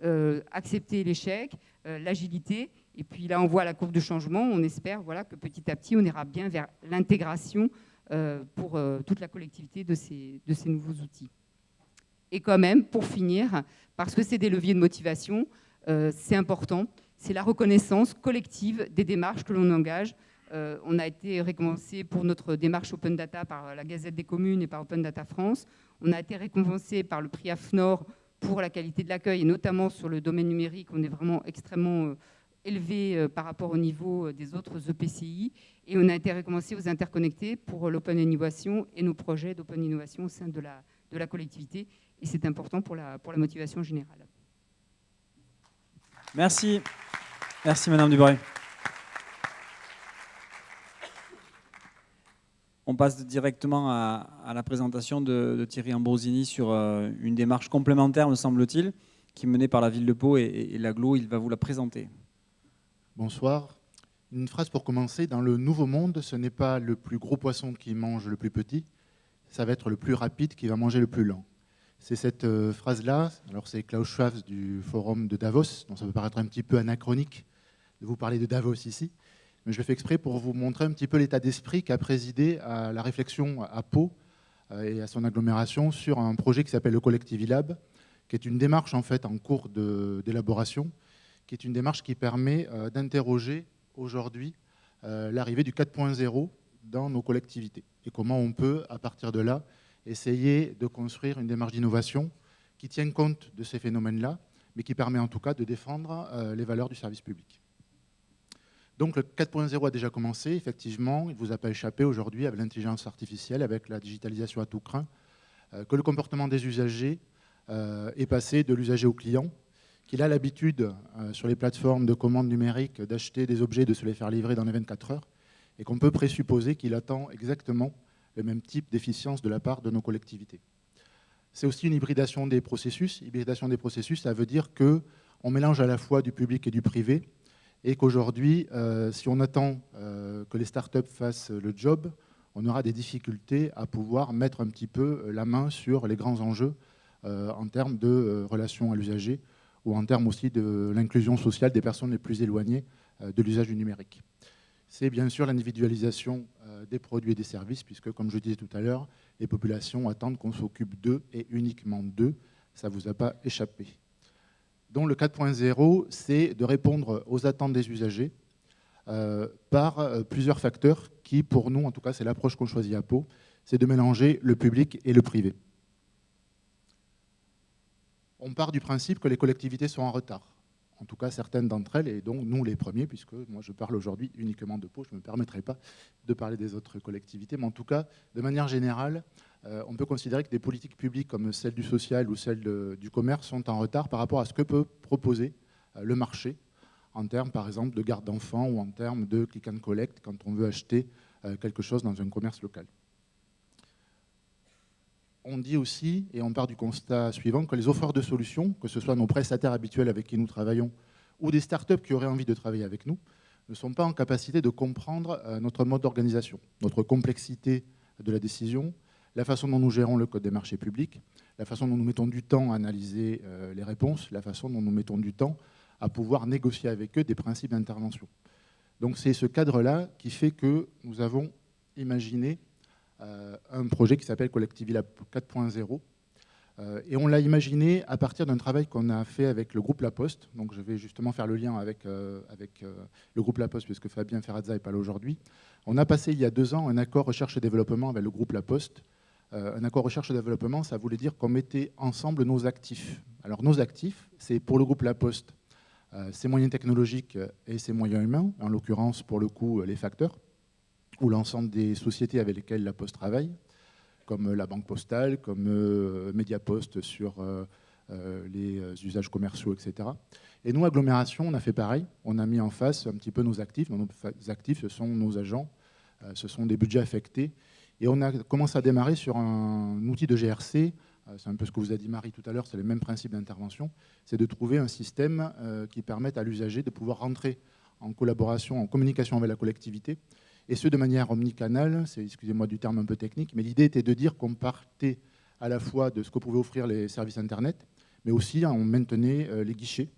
accepter l'échec, l'agilité. Et puis là, on voit la courbe de changement. On espère que petit à petit, on ira bien vers l'intégration pour toute la collectivité de ces nouveaux outils. Et quand même, pour finir, parce que c'est des leviers de motivation, c'est important, c'est la reconnaissance collective des démarches que l'on engage. On a été récompensé pour notre démarche Open Data par la Gazette des communes et par Open Data France. On a été récompensé par le prix AFNOR pour la qualité de l'accueil, et notamment sur le domaine numérique. On est vraiment extrêmement élevé par rapport au niveau des autres EPCI. Et on a été récompensé aux interconnectés pour l'Open Innovation et nos projets d'Open Innovation au sein de la collectivité. Et c'est important pour la motivation générale. Merci. Merci, Madame Dubreuil. On passe directement à la présentation de Thierry Ambrosini sur une démarche complémentaire, me semble-t-il, qui est menée par la ville de Pau et l'Agglo. Il va vous la présenter. Bonsoir. Une phrase pour commencer. Dans le nouveau monde, ce n'est pas le plus gros poisson qui mange le plus petit, ça va être le plus rapide qui va manger le plus lent. C'est cette phrase-là, alors c'est Klaus Schwab du forum de Davos, donc ça peut paraître un petit peu anachronique de vous parler de Davos ici, mais je le fais exprès pour vous montrer un petit peu l'état d'esprit qui a présidé à la réflexion à Pau et à son agglomération sur un projet qui s'appelle le Collectivity Lab, qui est une démarche en fait en cours d'élaboration, qui est une démarche qui permet d'interroger aujourd'hui l'arrivée du 4.0 dans nos collectivités et comment on peut, à partir de là, essayer de construire une démarche d'innovation qui tienne compte de ces phénomènes-là, mais qui permet en tout cas de défendre les valeurs du service public. Donc le 4.0 a déjà commencé, effectivement, il ne vous a pas échappé aujourd'hui avec l'intelligence artificielle, avec la digitalisation à tout crin, que le comportement des usagers est passé de l'usager au client, qu'il a l'habitude sur les plateformes de commande numérique d'acheter des objets, de se les faire livrer dans les 24 heures, et qu'on peut présupposer qu'il attend exactement le même type d'efficience de la part de nos collectivités. C'est aussi une hybridation des processus. Hybridation des processus, ça veut dire qu'on mélange à la fois du public et du privé, et qu'aujourd'hui, si on attend que les startups fassent le job, on aura des difficultés à pouvoir mettre un petit peu la main sur les grands enjeux en termes de relations à l'usager, ou en termes aussi de l'inclusion sociale des personnes les plus éloignées de l'usage du numérique. C'est bien sûr l'individualisation des produits et des services, puisque, comme je disais tout à l'heure, les populations attendent qu'on s'occupe d'eux et uniquement d'eux. Ça ne vous a pas échappé. Donc le 4.0, c'est de répondre aux attentes des usagers par plusieurs facteurs qui, pour nous, en tout cas, c'est l'approche qu'on choisit à Pau, c'est de mélanger le public et le privé. On part du principe que les collectivités sont en retard. En tout cas, certaines d'entre elles, et donc nous les premiers, puisque moi je parle aujourd'hui uniquement de Pau, je ne me permettrai pas de parler des autres collectivités, mais en tout cas, de manière générale, on peut considérer que des politiques publiques comme celle du social ou celle du commerce sont en retard par rapport à ce que peut proposer le marché, en termes par exemple de garde d'enfants ou en termes de click and collect quand on veut acheter quelque chose dans un commerce local. On dit aussi, et on part du constat suivant, que les offreurs de solutions, que ce soit nos prestataires habituels avec qui nous travaillons ou des startups qui auraient envie de travailler avec nous, ne sont pas en capacité de comprendre notre mode d'organisation, notre complexité de la décision, la façon dont nous gérons le code des marchés publics, la façon dont nous mettons du temps à analyser les réponses, la façon dont nous mettons du temps à pouvoir négocier avec eux des principes d'intervention. Donc c'est ce cadre-là qui fait que nous avons imaginé un projet qui s'appelle Collectivity Lab 4.0. Et on l'a imaginé à partir d'un travail qu'on a fait avec le groupe La Poste. Donc je vais justement faire le lien avec le groupe La Poste, puisque Fabien Ferrazza n'est pas là aujourd'hui. On a passé il y a 2 ans un accord recherche et développement avec le groupe La Poste. Un accord recherche et développement, ça voulait dire qu'on mettait ensemble nos actifs. Alors nos actifs, c'est pour le groupe La Poste, ses moyens technologiques et ses moyens humains, en l'occurrence pour le coup les facteurs, ou l'ensemble des sociétés avec lesquelles La Poste travaille, comme la Banque Postale, comme Mediapost sur les usages commerciaux, etc. Et nous, agglomération, on a fait pareil. On a mis en face un petit peu nos actifs. Nos actifs, ce sont nos agents, ce sont des budgets affectés. Et on a commencé à démarrer sur un outil de GRC. C'est un peu ce que vous a dit Marie tout à l'heure, c'est le même principe d'intervention. C'est de trouver un système qui permette à l'usager de pouvoir rentrer en collaboration, en communication avec la collectivité, et ce de manière omnicanale, c'est, excusez-moi du terme un peu technique, mais l'idée était de dire qu'on partait à la fois de ce que pouvaient offrir les services Internet, mais aussi on maintenait les guichets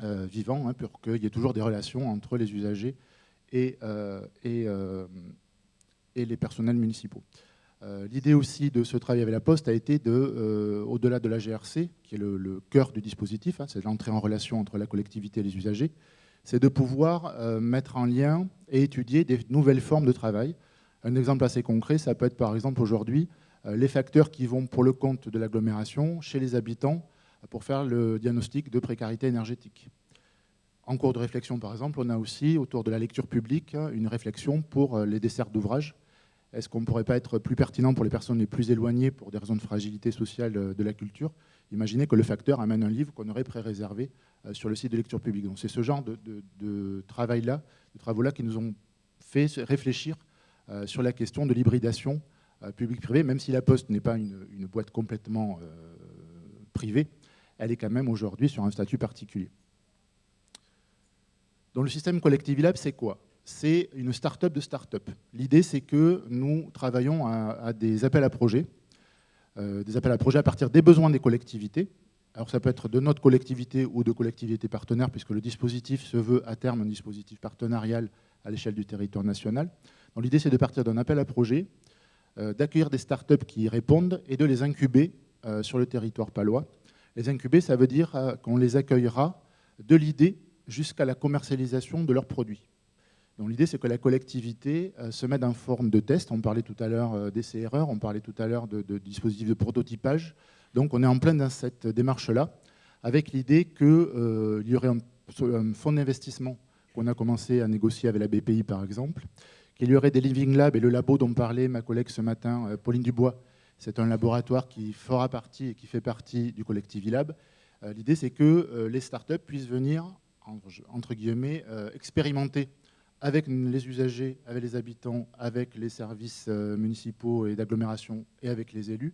vivants pour qu'il y ait toujours des relations entre les usagers et les personnels municipaux. L'idée aussi de ce travail avec la Poste a été au-delà de la GRC, qui est le cœur du dispositif, c'est l'entrée en relation entre la collectivité et les usagers, c'est de pouvoir mettre en lien et étudier des nouvelles formes de travail. Un exemple assez concret, ça peut être par exemple aujourd'hui les facteurs qui vont pour le compte de l'agglomération chez les habitants pour faire le diagnostic de précarité énergétique. En cours de réflexion, par exemple, on a aussi, autour de la lecture publique, une réflexion pour les desserts d'ouvrages. Est-ce qu'on ne pourrait pas être plus pertinent pour les personnes les plus éloignées pour des raisons de fragilité sociale de la culture? Imaginez que le facteur amène un livre qu'on aurait pré-réservé sur le site de lecture publique. Donc c'est ce genre de travail-là, de travaux-là qui nous ont fait réfléchir sur la question de l'hybridation public-privé, même si la Poste n'est pas une boîte complètement privée, elle est quand même aujourd'hui sur un statut particulier. Donc le système Collectivilab, c'est quoi? C'est une start-up de start-up. L'idée, c'est que nous travaillons à des appels à projets à partir des besoins des collectivités. Alors ça peut être de notre collectivité ou de collectivités partenaires, puisque le dispositif se veut à terme un dispositif partenarial à l'échelle du territoire national. Donc l'idée, c'est de partir d'un appel à projet, d'accueillir des start-up qui y répondent et de les incuber sur le territoire palois. Les incuber, ça veut dire qu'on les accueillera de l'idée jusqu'à la commercialisation de leurs produits. Donc l'idée, c'est que la collectivité se mette en forme de test. On parlait tout à l'heure d'essais-erreurs, on parlait tout à l'heure de dispositifs de prototypage. Donc on est en plein dans cette démarche-là, avec l'idée qu'il y aurait un fonds d'investissement qu'on a commencé à négocier avec la BPI, par exemple, qu'il y aurait des Living Labs et le labo dont parlait ma collègue ce matin, Pauline Dubois. C'est un laboratoire qui fera partie et qui fait partie du Collectivilab. L'idée, c'est que les startups puissent venir, entre guillemets, expérimenter avec les usagers, avec les habitants, avec les services municipaux et d'agglomération et avec les élus,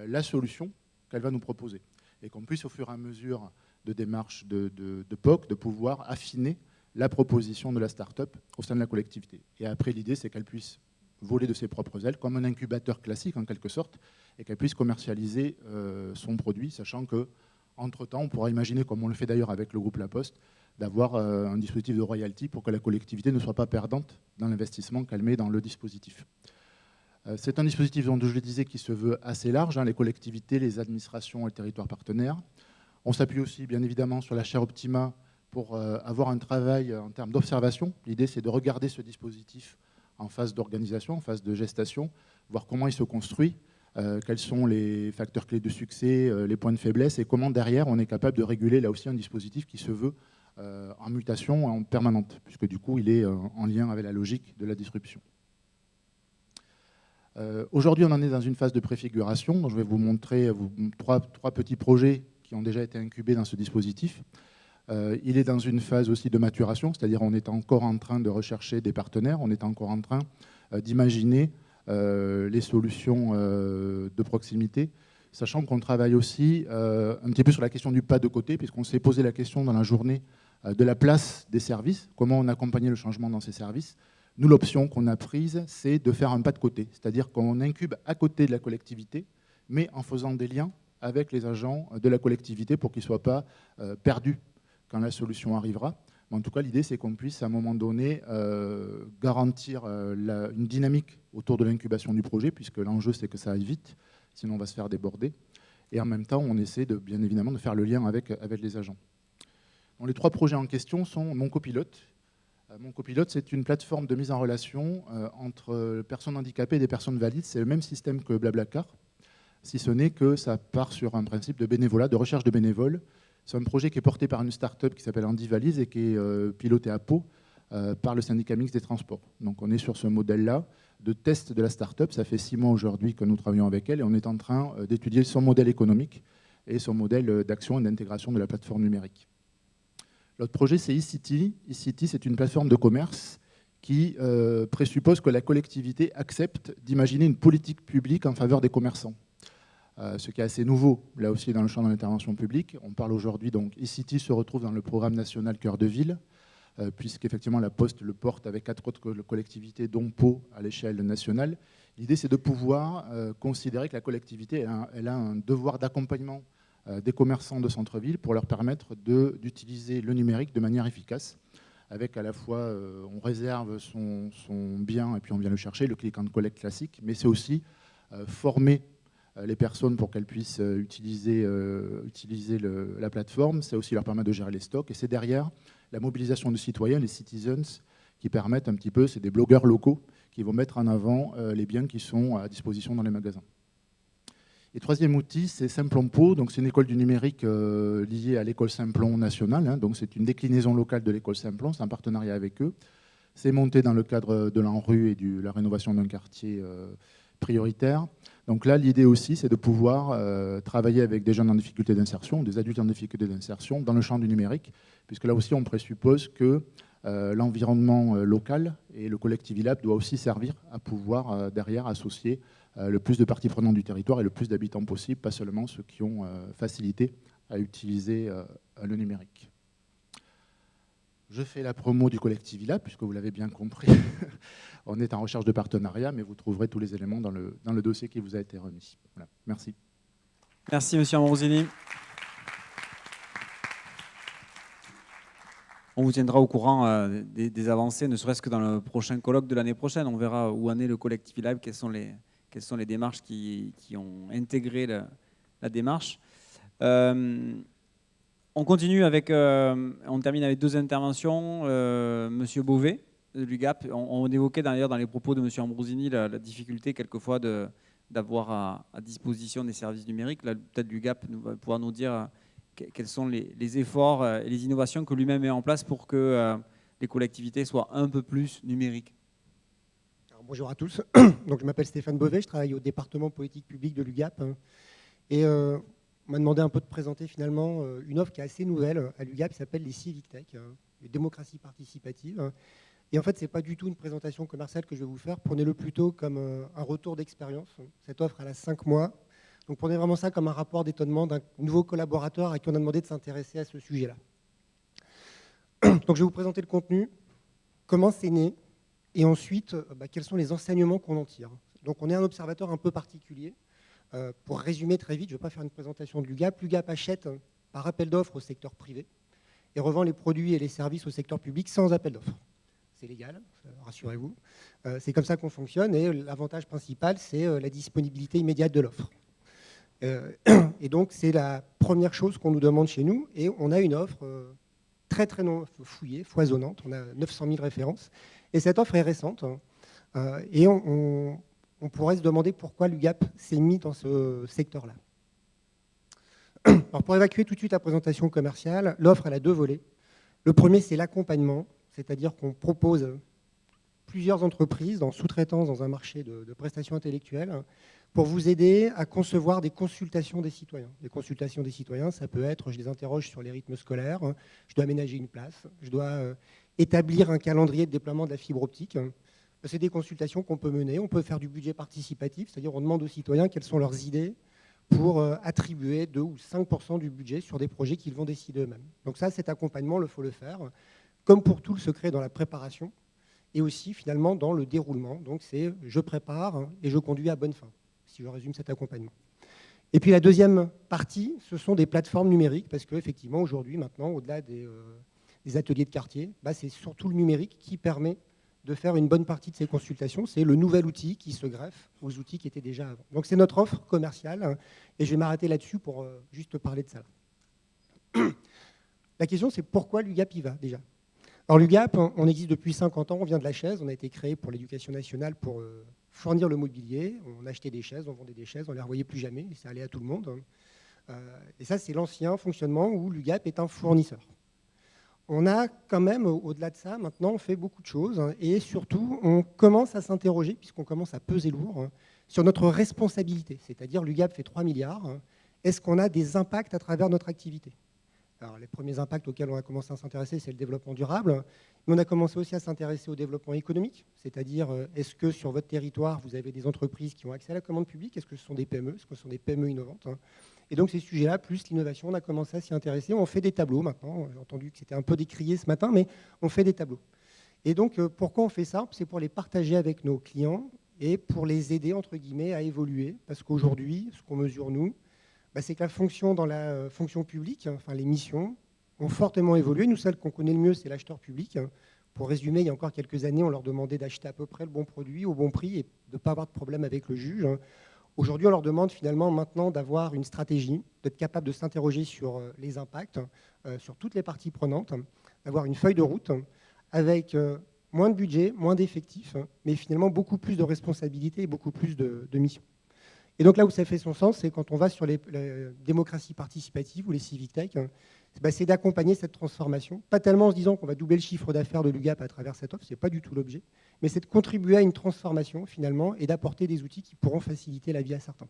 la solution qu'elle va nous proposer. Et qu'on puisse, au fur et à mesure de démarches de POC, de pouvoir affiner la proposition de la start-up au sein de la collectivité. Et après, l'idée, c'est qu'elle puisse voler de ses propres ailes, comme un incubateur classique, en quelque sorte, et qu'elle puisse commercialiser son produit, sachant qu'entre-temps, on pourra imaginer, comme on le fait d'ailleurs avec le groupe La Poste, d'avoir un dispositif de royalty pour que la collectivité ne soit pas perdante dans l'investissement qu'elle met dans le dispositif. C'est un dispositif, dont je le disais, qui se veut assez large, les collectivités, les administrations et les territoires partenaires. On s'appuie aussi, bien évidemment, sur la chaire Optima pour avoir un travail en termes d'observation. L'idée, c'est de regarder ce dispositif en phase d'organisation, en phase de gestation, voir comment il se construit, quels sont les facteurs clés de succès, les points de faiblesse, et comment derrière on est capable de réguler là aussi un dispositif qui se veut en mutation en permanente, puisque du coup il est en lien avec la logique de la disruption. Aujourd'hui, on en est dans une phase de préfiguration. Donc je vais vous montrer trois petits projets qui ont déjà été incubés dans ce dispositif. Il est dans une phase aussi de maturation, c'est-à-dire on est encore en train de rechercher des partenaires, on est encore en train d'imaginer les solutions de proximité, sachant qu'on travaille aussi un petit peu sur la question du pas de côté, puisqu'on s'est posé la question dans la journée de la place des services, comment on accompagnait le changement dans ces services. Nous, l'option qu'on a prise, c'est de faire un pas de côté, c'est-à-dire qu'on incube à côté de la collectivité, mais en faisant des liens avec les agents de la collectivité pour qu'ils ne soient pas perdus quand la solution arrivera. Mais en tout cas, l'idée, c'est qu'on puisse, à un moment donné, garantir une dynamique autour de l'incubation du projet, puisque l'enjeu, c'est que ça aille vite, sinon on va se faire déborder. Et en même temps, on essaie, bien évidemment, de faire le lien avec les agents. Donc, les trois projets en question sont Mon Copilote. Mon Copilote, c'est une plateforme de mise en relation entre personnes handicapées et des personnes valides. C'est le même système que Blablacar, si ce n'est que ça part sur un principe de bénévolat, de recherche de bénévoles. C'est un projet qui est porté par une start-up qui s'appelle Andy Valise et qui est piloté à Pau par le syndicat mixte des transports. Donc on est sur ce modèle-là de test de la start-up. Ça fait 6 mois aujourd'hui que nous travaillons avec elle et on est en train d'étudier son modèle économique et son modèle d'action et d'intégration de la plateforme numérique. L'autre projet, c'est eCity. eCity, c'est une plateforme de commerce qui présuppose que la collectivité accepte d'imaginer une politique publique en faveur des commerçants. Ce qui est assez nouveau, là aussi, dans le champ de l'intervention publique. On parle aujourd'hui, donc, eCity se retrouve dans le programme national Cœur de Ville, puisqu'effectivement la Poste le porte avec 4 autres collectivités, dont Pau, à l'échelle nationale. L'idée, c'est de pouvoir considérer que la collectivité elle a un devoir d'accompagnement des commerçants de centre-ville pour leur permettre d'utiliser le numérique de manière efficace, avec à la fois, on réserve son bien et puis on vient le chercher, le click and collect classique, mais c'est aussi former les personnes pour qu'elles puissent utiliser la plateforme. C'est aussi leur permettre de gérer les stocks. Et c'est derrière la mobilisation de citoyens, les citizens, qui permettent un petit peu, c'est des blogueurs locaux qui vont mettre en avant les biens qui sont à disposition dans les magasins. Et troisième outil, c'est Simplon Pau. Donc c'est une école du numérique liée à l'école Simplon nationale. Donc c'est une déclinaison locale de l'école Simplon. C'est un partenariat avec eux. C'est monté dans le cadre de l'ANRU et de la rénovation d'un quartier prioritaire. Donc là, l'idée aussi, c'est de pouvoir travailler avec des jeunes en difficulté d'insertion, des adultes en difficulté d'insertion dans le champ du numérique, puisque là aussi, on présuppose que l'environnement local et le Collectivilab doit aussi servir à pouvoir derrière associer le plus de parties prenantes du territoire et le plus d'habitants possible, pas seulement ceux qui ont facilité à utiliser le numérique. Je fais la promo du collectif Villa, puisque vous l'avez bien compris. On est en recherche de partenariat, mais vous trouverez tous les éléments dans le dossier qui vous a été remis. Voilà. Merci. Merci, monsieur Ambrosini. On vous tiendra au courant des avancées, ne serait-ce que dans le prochain colloque de l'année prochaine. On verra où en est le collectif Lab, quelles sont les démarches qui ont intégré la démarche. On continue avec, on termine avec 2 interventions. Monsieur Beauvais, de l'UGAP. On évoquait d'ailleurs dans les propos de monsieur Ambrosini la difficulté quelquefois d'avoir à disposition des services numériques. Là, peut-être l'UGAP va pouvoir nous dire quels sont les efforts et les innovations que lui-même met en place pour que les collectivités soient un peu plus numériques. Alors, bonjour à tous. Donc, je m'appelle Stéphane Beauvais, je travaille au département politique publique de l'UGAP. Et on m'a demandé un peu de présenter finalement une offre qui est assez nouvelle à l'UGAP qui s'appelle les Civic Tech, les démocraties participatives. Et en fait, ce n'est pas du tout une présentation commerciale que je vais vous faire. Prenez-le plutôt comme un retour d'expérience. Cette offre, elle a 5 mois. Donc prenez vraiment ça comme un rapport d'étonnement d'un nouveau collaborateur à qui on a demandé de s'intéresser à ce sujet-là. Donc je vais vous présenter le contenu, comment c'est né, et ensuite quels sont les enseignements qu'on en tire. Donc on est un observateur un peu particulier. Pour résumer très vite, je ne vais pas faire une présentation de l'UGAP. L'UGAP achète par appel d'offres au secteur privé et revend les produits et les services au secteur public sans appel d'offres. C'est légal, rassurez-vous. C'est comme ça qu'on fonctionne et l'avantage principal, c'est la disponibilité immédiate de l'offre. Et donc, c'est la première chose qu'on nous demande chez nous. Et on a une offre très, très fouillée, foisonnante. On a 900 000 références. Et cette offre est récente. Et on pourrait se demander pourquoi l'UGAP s'est mis dans ce secteur-là. Alors, pour évacuer tout de suite la présentation commerciale, l'offre, elle a 2 volets. Le premier, c'est l'accompagnement, c'est-à-dire qu'on propose plusieurs entreprises en sous-traitance dans un marché de prestations intellectuelles pour vous aider à concevoir des consultations des citoyens. Les consultations des citoyens, ça peut être, je les interroge sur les rythmes scolaires, je dois aménager une place, je dois établir un calendrier de déploiement de la fibre optique. C'est des consultations qu'on peut mener, on peut faire du budget participatif, c'est-à-dire on demande aux citoyens quelles sont leurs idées pour attribuer 2 ou 5% du budget sur des projets qu'ils vont décider eux-mêmes. Donc ça, cet accompagnement, il faut le faire, comme pour tout le secret dans la préparation, et aussi finalement dans le déroulement. Donc c'est je prépare et je conduis à bonne fin, si je résume cet accompagnement. Et puis la deuxième partie, ce sont des plateformes numériques, parce qu'effectivement aujourd'hui, maintenant, au-delà des ateliers de quartier, c'est surtout le numérique qui permet de faire une bonne partie de ces consultations. C'est le nouvel outil qui se greffe aux outils qui étaient déjà avant. Donc c'est notre offre commerciale, et je vais m'arrêter là-dessus pour juste parler de ça. La question, c'est pourquoi l'UGAP y va déjà ? Alors l'UGAP, on existe depuis 50 ans, on vient de la chaise, on a été créé pour l'éducation nationale pour fournir le mobilier, on achetait des chaises, on vendait des chaises, on ne les revoyait plus jamais, et ça allait à tout le monde. Et ça, c'est l'ancien fonctionnement où l'UGAP est un fournisseur. On a quand même, au-delà de ça, maintenant, on fait beaucoup de choses, et surtout, on commence à s'interroger, puisqu'on commence à peser lourd, sur notre responsabilité, c'est-à-dire l'UGAP fait 3 milliards, est-ce qu'on a des impacts à travers notre activité ? Alors, les premiers impacts auxquels on a commencé à s'intéresser, c'est le développement durable. Mais on a commencé aussi à s'intéresser au développement économique, c'est-à-dire est-ce que sur votre territoire, vous avez des entreprises qui ont accès à la commande publique ? Est-ce que ce sont des PME ? Est-ce que ce sont des PME innovantes ? Et donc, ces sujets-là, plus l'innovation, on a commencé à s'y intéresser. On fait des tableaux maintenant. J'ai entendu que c'était un peu décrié ce matin, mais on fait des tableaux. Et donc, pourquoi on fait ça ? C'est pour les partager avec nos clients et pour les aider, entre guillemets, à évoluer. Parce qu'aujourd'hui, ce qu'on mesure, nous, c'est que la fonction dans la fonction publique, enfin les missions, ont fortement évolué. Nous, celle qu'on connaît le mieux, c'est l'acheteur public. Pour résumer, il y a encore quelques années, on leur demandait d'acheter à peu près le bon produit au bon prix et de ne pas avoir de problème avec le juge. Aujourd'hui, on leur demande finalement maintenant d'avoir une stratégie, d'être capable de s'interroger sur les impacts, sur toutes les parties prenantes, d'avoir une feuille de route avec moins de budget, moins d'effectifs, mais finalement beaucoup plus de responsabilités et beaucoup plus de missions. Et donc là où ça fait son sens, c'est quand on va sur les démocraties participatives ou les civic tech, c'est d'accompagner cette transformation, pas tellement en se disant qu'on va doubler le chiffre d'affaires de l'UGAP à travers cette offre, ce n'est pas du tout l'objet, mais c'est de contribuer à une transformation finalement et d'apporter des outils qui pourront faciliter la vie à certains.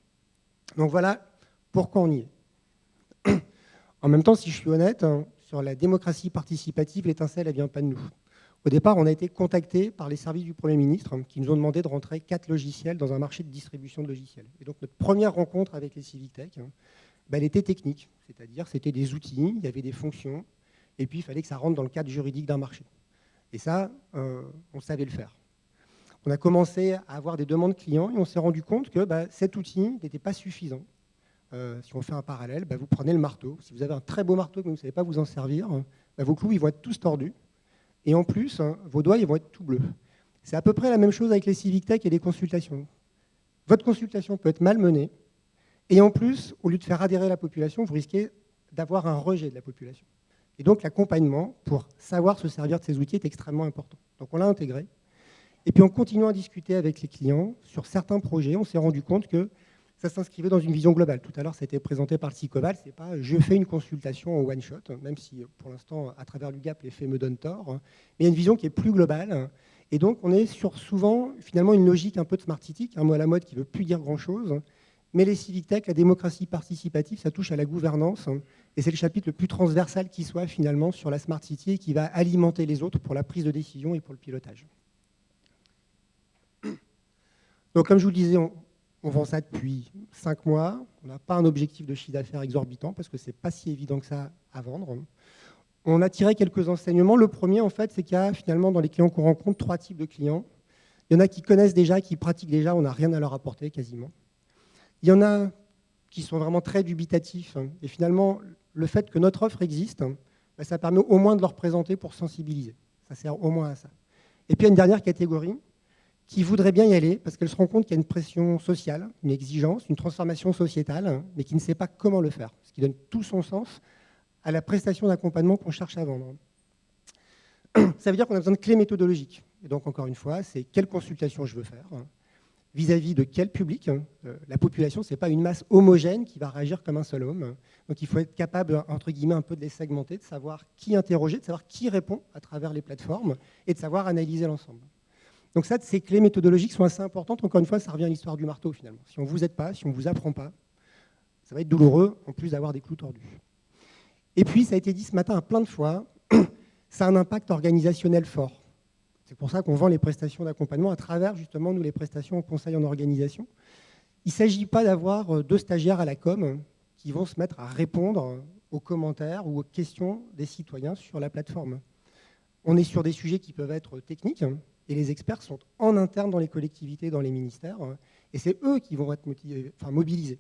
Donc voilà pourquoi on y est. En même temps, si je suis honnête, sur la démocratie participative, l'étincelle, elle ne vient pas de nous. Au départ, on a été contacté par les services du Premier ministre qui nous ont demandé de rentrer 4 logiciels dans un marché de distribution de logiciels. Et donc notre première rencontre avec les civic tech, elle était technique, c'est-à-dire c'était des outils, il y avait des fonctions et puis il fallait que ça rentre dans le cadre juridique d'un marché. Et ça, on savait le faire. On a commencé à avoir des demandes clients et on s'est rendu compte que cet outil n'était pas suffisant. Si on fait un parallèle, vous prenez le marteau. Si vous avez un très beau marteau mais vous ne savez pas vous en servir, vos clous ils vont être tous tordus. Et en plus, vos doigts ils vont être tout bleus. C'est à peu près la même chose avec les civic tech et les consultations. Votre consultation peut être mal menée. Et en plus, au lieu de faire adhérer la population, vous risquez d'avoir un rejet de la population. Et donc l'accompagnement pour savoir se servir de ces outils est extrêmement important. Donc on l'a intégré. Et puis en continuant à discuter avec les clients sur certains projets, on s'est rendu compte que ça s'inscrivait dans une vision globale. Tout à l'heure, ça a été présenté par le Sicoval. C'est pas je fais une consultation en one shot, même si pour l'instant, à travers l'UGAP, les faits me donnent tort. Mais il y a une vision qui est plus globale. Et donc on est sur souvent finalement une logique un peu de smart city, un mot à la mode qui ne veut plus dire grand-chose. Mais les civic tech, la démocratie participative, ça touche à la gouvernance. Et c'est le chapitre le plus transversal qui soit finalement sur la smart city et qui va alimenter les autres pour la prise de décision et pour le pilotage. Donc comme je vous le disais, on vend ça depuis 5 mois. On n'a pas un objectif de chiffre d'affaires exorbitant parce que ce n'est pas si évident que ça à vendre. On a tiré quelques enseignements. Le premier, en fait, c'est qu'il y a finalement dans les clients qu'on rencontre 3 types de clients. Il y en a qui connaissent déjà, qui pratiquent déjà, on n'a rien à leur apporter quasiment. Il y en a qui sont vraiment très dubitatifs. Et finalement, le fait que notre offre existe, ça permet au moins de leur présenter pour sensibiliser. Ça sert au moins à ça. Et puis il y a une dernière catégorie qui voudrait bien y aller parce qu'elle se rend compte qu'il y a une pression sociale, une exigence, une transformation sociétale, mais qui ne sait pas comment le faire. Ce qui donne tout son sens à la prestation d'accompagnement qu'on cherche à vendre. Ça veut dire qu'on a besoin de clés méthodologiques. Et donc, encore une fois, c'est quelle consultation je veux faire, vis-à-vis de quel public. La population, ce n'est pas une masse homogène qui va réagir comme un seul homme. Donc il faut être capable, entre guillemets, un peu de les segmenter, de savoir qui interroger, de savoir qui répond à travers les plateformes et de savoir analyser l'ensemble. Donc ça, ces clés méthodologiques sont assez importantes. Encore une fois, ça revient à l'histoire du marteau, finalement. Si on ne vous aide pas, si on ne vous apprend pas, ça va être douloureux, en plus d'avoir des clous tordus. Et puis, ça a été dit ce matin à plein de fois, ça a un impact organisationnel fort. C'est pour ça qu'on vend les prestations d'accompagnement à travers, justement, nous, les prestations en conseil en organisation. Il ne s'agit pas d'avoir 2 stagiaires à la com qui vont se mettre à répondre aux commentaires ou aux questions des citoyens sur la plateforme. On est sur des sujets qui peuvent être techniques et les experts sont en interne dans les collectivités, dans les ministères, et c'est eux qui vont être mobilisés.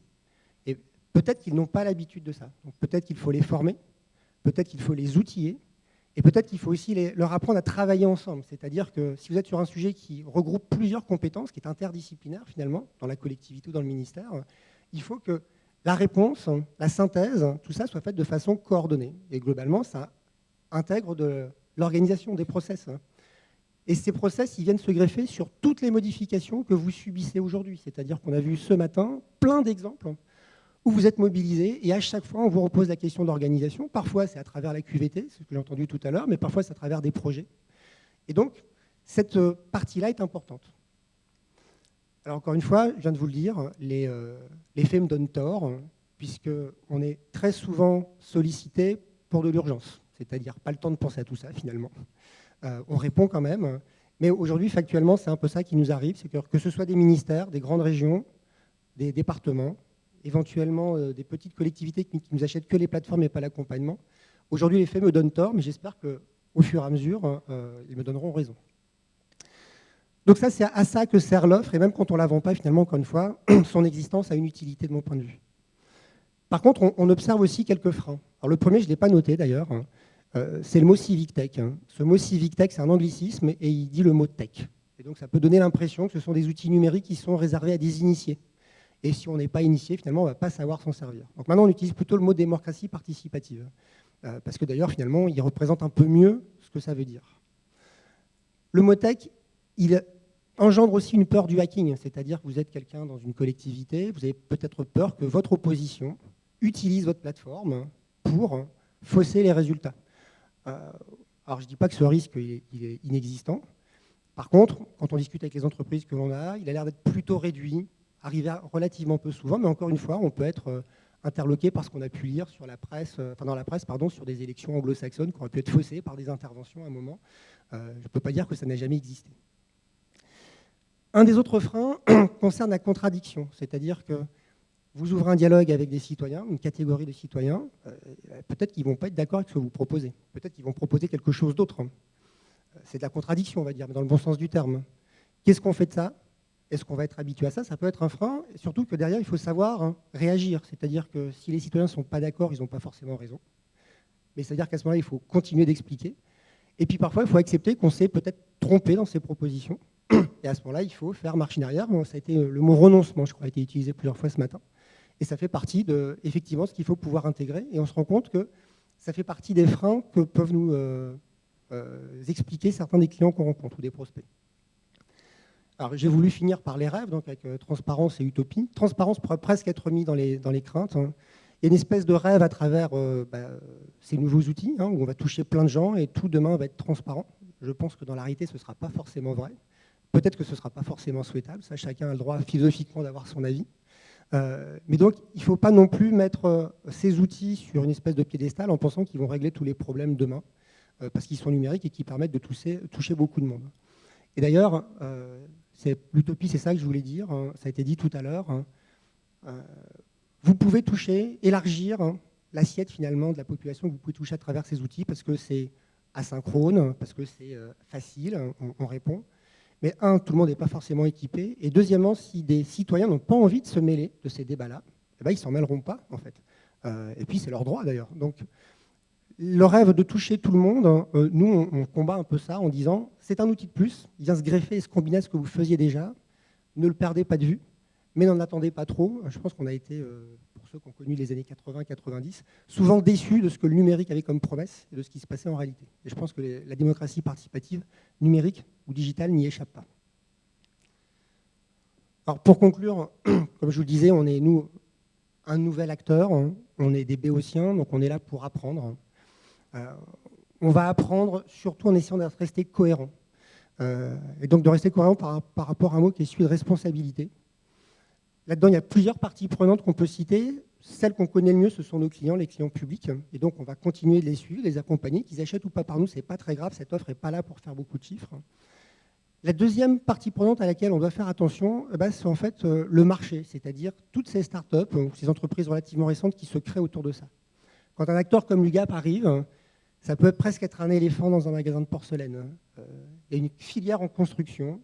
Et peut-être qu'ils n'ont pas l'habitude de ça. Donc peut-être qu'il faut les former, peut-être qu'il faut les outiller, et peut-être qu'il faut aussi leur apprendre à travailler ensemble. C'est-à-dire que si vous êtes sur un sujet qui regroupe plusieurs compétences, qui est interdisciplinaire finalement, dans la collectivité ou dans le ministère, il faut que la réponse, la synthèse, tout ça soit fait de façon coordonnée. Et globalement, ça intègre de l'organisation des process. Et ces process, ils viennent se greffer sur toutes les modifications que vous subissez aujourd'hui. C'est-à-dire qu'on a vu ce matin plein d'exemples où vous êtes mobilisés et à chaque fois, on vous repose la question d'organisation. Parfois, c'est à travers la QVT, c'est ce que j'ai entendu tout à l'heure, mais parfois, c'est à travers des projets. Et donc, cette partie-là est importante. Alors, encore une fois, je viens de vous le dire, les faits me donnent tort, puisqu'on est très souvent sollicité pour de l'urgence. C'est-à-dire pas le temps de penser à tout ça, finalement. On répond quand même. Mais aujourd'hui, factuellement, c'est un peu ça qui nous arrive. C'est que ce soit des ministères, des grandes régions, des départements, éventuellement des petites collectivités qui nous achètent que les plateformes et pas l'accompagnement. Aujourd'hui, les faits me donnent tort, mais j'espère qu'au fur et à mesure, ils me donneront raison. Donc ça, c'est à ça que sert l'offre, et même quand on ne la vend pas, finalement, encore une fois, son existence a une utilité de mon point de vue. Par contre, on observe aussi quelques freins. Alors le premier, je ne l'ai pas noté d'ailleurs, c'est le mot civic tech. Ce mot civic tech, c'est un anglicisme, et il dit le mot tech. Et donc ça peut donner l'impression que ce sont des outils numériques qui sont réservés à des initiés. Et si on n'est pas initié, finalement, on ne va pas savoir s'en servir. Donc maintenant, on utilise plutôt le mot démocratie participative. Parce que d'ailleurs, finalement, il représente un peu mieux ce que ça veut dire. Le mot tech, il engendre aussi une peur du hacking. C'est-à-dire que vous êtes quelqu'un dans une collectivité, vous avez peut-être peur que votre opposition utilise votre plateforme pour fausser les résultats. Alors, je ne dis pas que ce risque il est inexistant. Par contre, quand on discute avec les entreprises que l'on a, il a l'air d'être plutôt réduit, arrivé relativement peu souvent, mais encore une fois, on peut être interloqué par ce qu'on a pu lire sur la presse, dans la presse, sur des élections anglo-saxonnes qui auraient pu être faussées par des interventions à un moment. Je ne peux pas dire que ça n'a jamais existé. Un des autres freins concerne la contradiction, c'est-à-dire que vous ouvrez un dialogue avec des citoyens, une catégorie de citoyens, peut-être qu'ils ne vont pas être d'accord avec ce que vous proposez. Peut-être qu'ils vont proposer quelque chose d'autre. C'est de la contradiction, on va dire, mais dans le bon sens du terme. Qu'est-ce qu'on fait de ça? Est-ce qu'on va être habitué à ça? Ça peut être un frein, et surtout que derrière, il faut savoir réagir. C'est-à-dire que si les citoyens ne sont pas d'accord, ils n'ont pas forcément raison. Mais c'est-à-dire qu'à ce moment-là, il faut continuer d'expliquer. Et puis parfois, il faut accepter qu'on s'est peut-être trompé dans ses propositions. Et à ce moment-là, il faut faire marche en arrière. Bon, ça a été le mot renoncement, je crois, a été utilisé plusieurs fois ce matin. Et ça fait partie de, effectivement, ce qu'il faut pouvoir intégrer. Et on se rend compte que ça fait partie des freins que peuvent nous expliquer certains des clients qu'on rencontre ou des prospects. Alors, j'ai voulu finir par les rêves, donc avec transparence et utopie. Transparence pourrait presque être mis dans les craintes. Hein. Il y a une espèce de rêve à travers ces nouveaux outils, hein, où on va toucher plein de gens et tout demain va être transparent. Je pense que dans la réalité, ce ne sera pas forcément vrai. Peut-être que ce ne sera pas forcément souhaitable. Ça, chacun a le droit philosophiquement d'avoir son avis. Mais donc, il ne faut pas non plus mettre ces outils sur une espèce de piédestal en pensant qu'ils vont régler tous les problèmes demain, parce qu'ils sont numériques et qu'ils permettent de toucher beaucoup de monde. Et d'ailleurs, l'utopie, c'est ça que je voulais dire, hein, ça a été dit tout à l'heure. Hein, vous pouvez toucher, élargir l'assiette finalement de la population que vous pouvez toucher à travers ces outils, parce que c'est asynchrone, parce que c'est facile, on répond. Mais un, tout le monde n'est pas forcément équipé. Et deuxièmement, si des citoyens n'ont pas envie de se mêler de ces débats-là, eh ben, ils ne s'en mêleront pas, en fait. Et puis, c'est leur droit, d'ailleurs. Donc, le rêve de toucher tout le monde, nous, on combat un peu ça en disant, c'est un outil de plus, il vient se greffer et se combiner à ce que vous faisiez déjà. Ne le perdez pas de vue, mais n'en attendez pas trop. Je pense qu'on a été, pour ceux qui ont connu les années 80-90, souvent déçus de ce que le numérique avait comme promesse et de ce qui se passait en réalité. Et je pense que la démocratie participative, numérique ou digitale, n'y échappe pas. Alors pour conclure, comme je vous le disais, on est, nous, un nouvel acteur, on est des béotiens, donc on est là pour apprendre. On va apprendre surtout en essayant de rester cohérent. Et donc de rester cohérent par rapport à un mot qui est celui de responsabilité. Là-dedans, il y a plusieurs parties prenantes qu'on peut citer. Celles qu'on connaît le mieux, ce sont nos clients, les clients publics. Et donc, on va continuer de les suivre, les accompagner. Qu'ils achètent ou pas par nous, ce n'est pas très grave. Cette offre n'est pas là pour faire beaucoup de chiffres. La deuxième partie prenante à laquelle on doit faire attention, c'est en fait le marché, c'est-à-dire toutes ces startups ou ces entreprises relativement récentes qui se créent autour de ça. Quand un acteur comme l'UGAP arrive, ça peut presque être un éléphant dans un magasin de porcelaine. Il y a une filière en construction.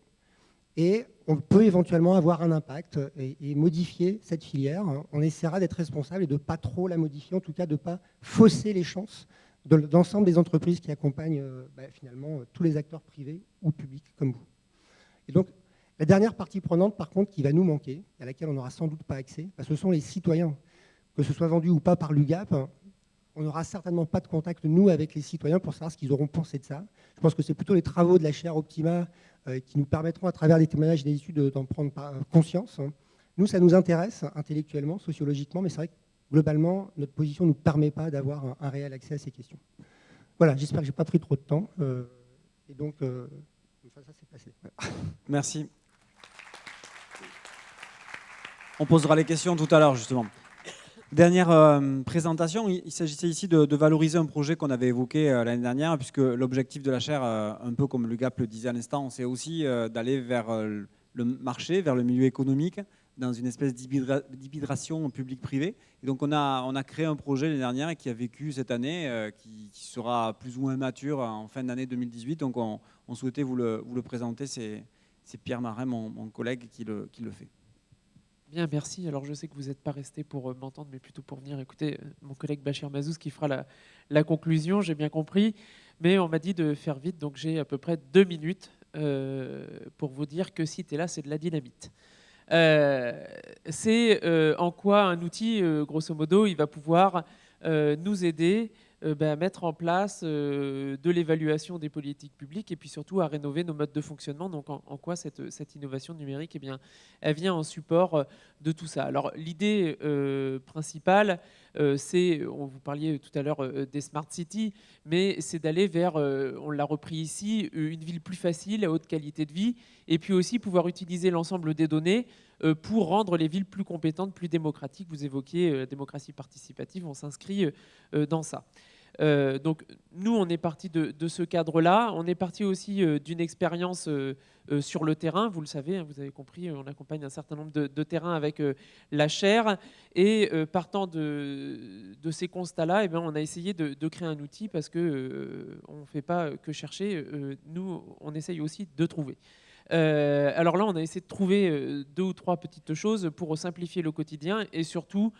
Et on peut éventuellement avoir un impact et modifier cette filière. On essaiera d'être responsable et de ne pas trop la modifier, en tout cas de ne pas fausser les chances de l'ensemble des entreprises qui accompagnent finalement tous les acteurs privés ou publics comme vous. Et donc, la dernière partie prenante, par contre, qui va nous manquer, à laquelle on n'aura sans doute pas accès, ce sont les citoyens. Que ce soit vendu ou pas par l'UGAP, on n'aura certainement pas de contact, nous, avec les citoyens pour savoir ce qu'ils auront pensé de ça. Je pense que c'est plutôt les travaux de la chaire Optima qui nous permettront, à travers des témoignages et des études, d'en prendre conscience. Nous, ça nous intéresse intellectuellement, sociologiquement, mais c'est vrai que globalement, notre position ne nous permet pas d'avoir un réel accès à ces questions. Voilà, j'espère que je n'ai pas pris trop de temps. Et donc, ça s'est passé. Merci. On posera les questions tout à l'heure, justement. Dernière présentation, il s'agissait ici de valoriser un projet qu'on avait évoqué l'année dernière, puisque l'objectif de la chaire, un peu comme l'UGAP le disait à l'instant, c'est aussi d'aller vers le marché, vers le milieu économique, dans une espèce d'hybridation public-privé. Et donc on a créé un projet l'année dernière et qui a vécu cette année, qui sera plus ou moins mature en fin d'année 2018. Donc on souhaitait vous le présenter, c'est Pierre Marin, mon collègue, qui le fait. Bien, merci. Alors, je sais que vous n'êtes pas resté pour m'entendre, mais plutôt pour venir écouter mon collègue Bachir Mazouz qui fera la conclusion, j'ai bien compris. Mais on m'a dit de faire vite, donc j'ai à peu près 2 minutes pour vous dire que si tu es là, c'est de la dynamite. C'est en quoi un outil, grosso modo, il va pouvoir nous aider à mettre en place de l'évaluation des politiques publiques et puis surtout à rénover nos modes de fonctionnement. Donc en quoi cette innovation numérique, eh bien, elle vient en support de tout ça. Alors l'idée principale, c'est, vous parliez tout à l'heure des smart cities, mais c'est d'aller vers, on l'a repris ici, une ville plus facile, à haute qualité de vie, et puis aussi pouvoir utiliser l'ensemble des données pour rendre les villes plus compétentes, plus démocratiques. Vous évoquiez la démocratie participative, on s'inscrit dans ça. Donc nous, on est parti de ce cadre-là. On est parti aussi d'une expérience sur le terrain. Vous le savez, hein, vous avez compris, on accompagne un certain nombre de terrains avec la chaire. Et partant de ces constats-là, eh bien, on a essayé de créer un outil parce qu'on ne fait pas que chercher. Nous, on essaye aussi de trouver. Alors là, on a essayé de trouver 2 ou 3 petites choses pour simplifier le quotidien et surtout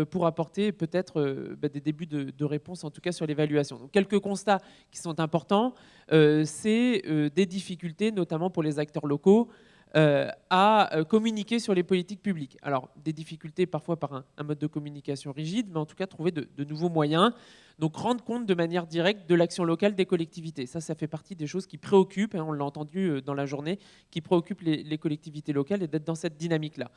pour apporter peut-être des débuts de réponse, en tout cas sur l'évaluation. Donc, quelques constats qui sont importants, c'est des difficultés, notamment pour les acteurs locaux, à communiquer sur les politiques publiques. Alors, des difficultés parfois par un mode de communication rigide, mais en tout cas trouver de nouveaux moyens. Donc, rendre compte de manière directe de l'action locale des collectivités. Ça fait partie des choses qui préoccupent, hein, on l'a entendu dans la journée, qui préoccupent les collectivités locales et d'être dans cette dynamique-là.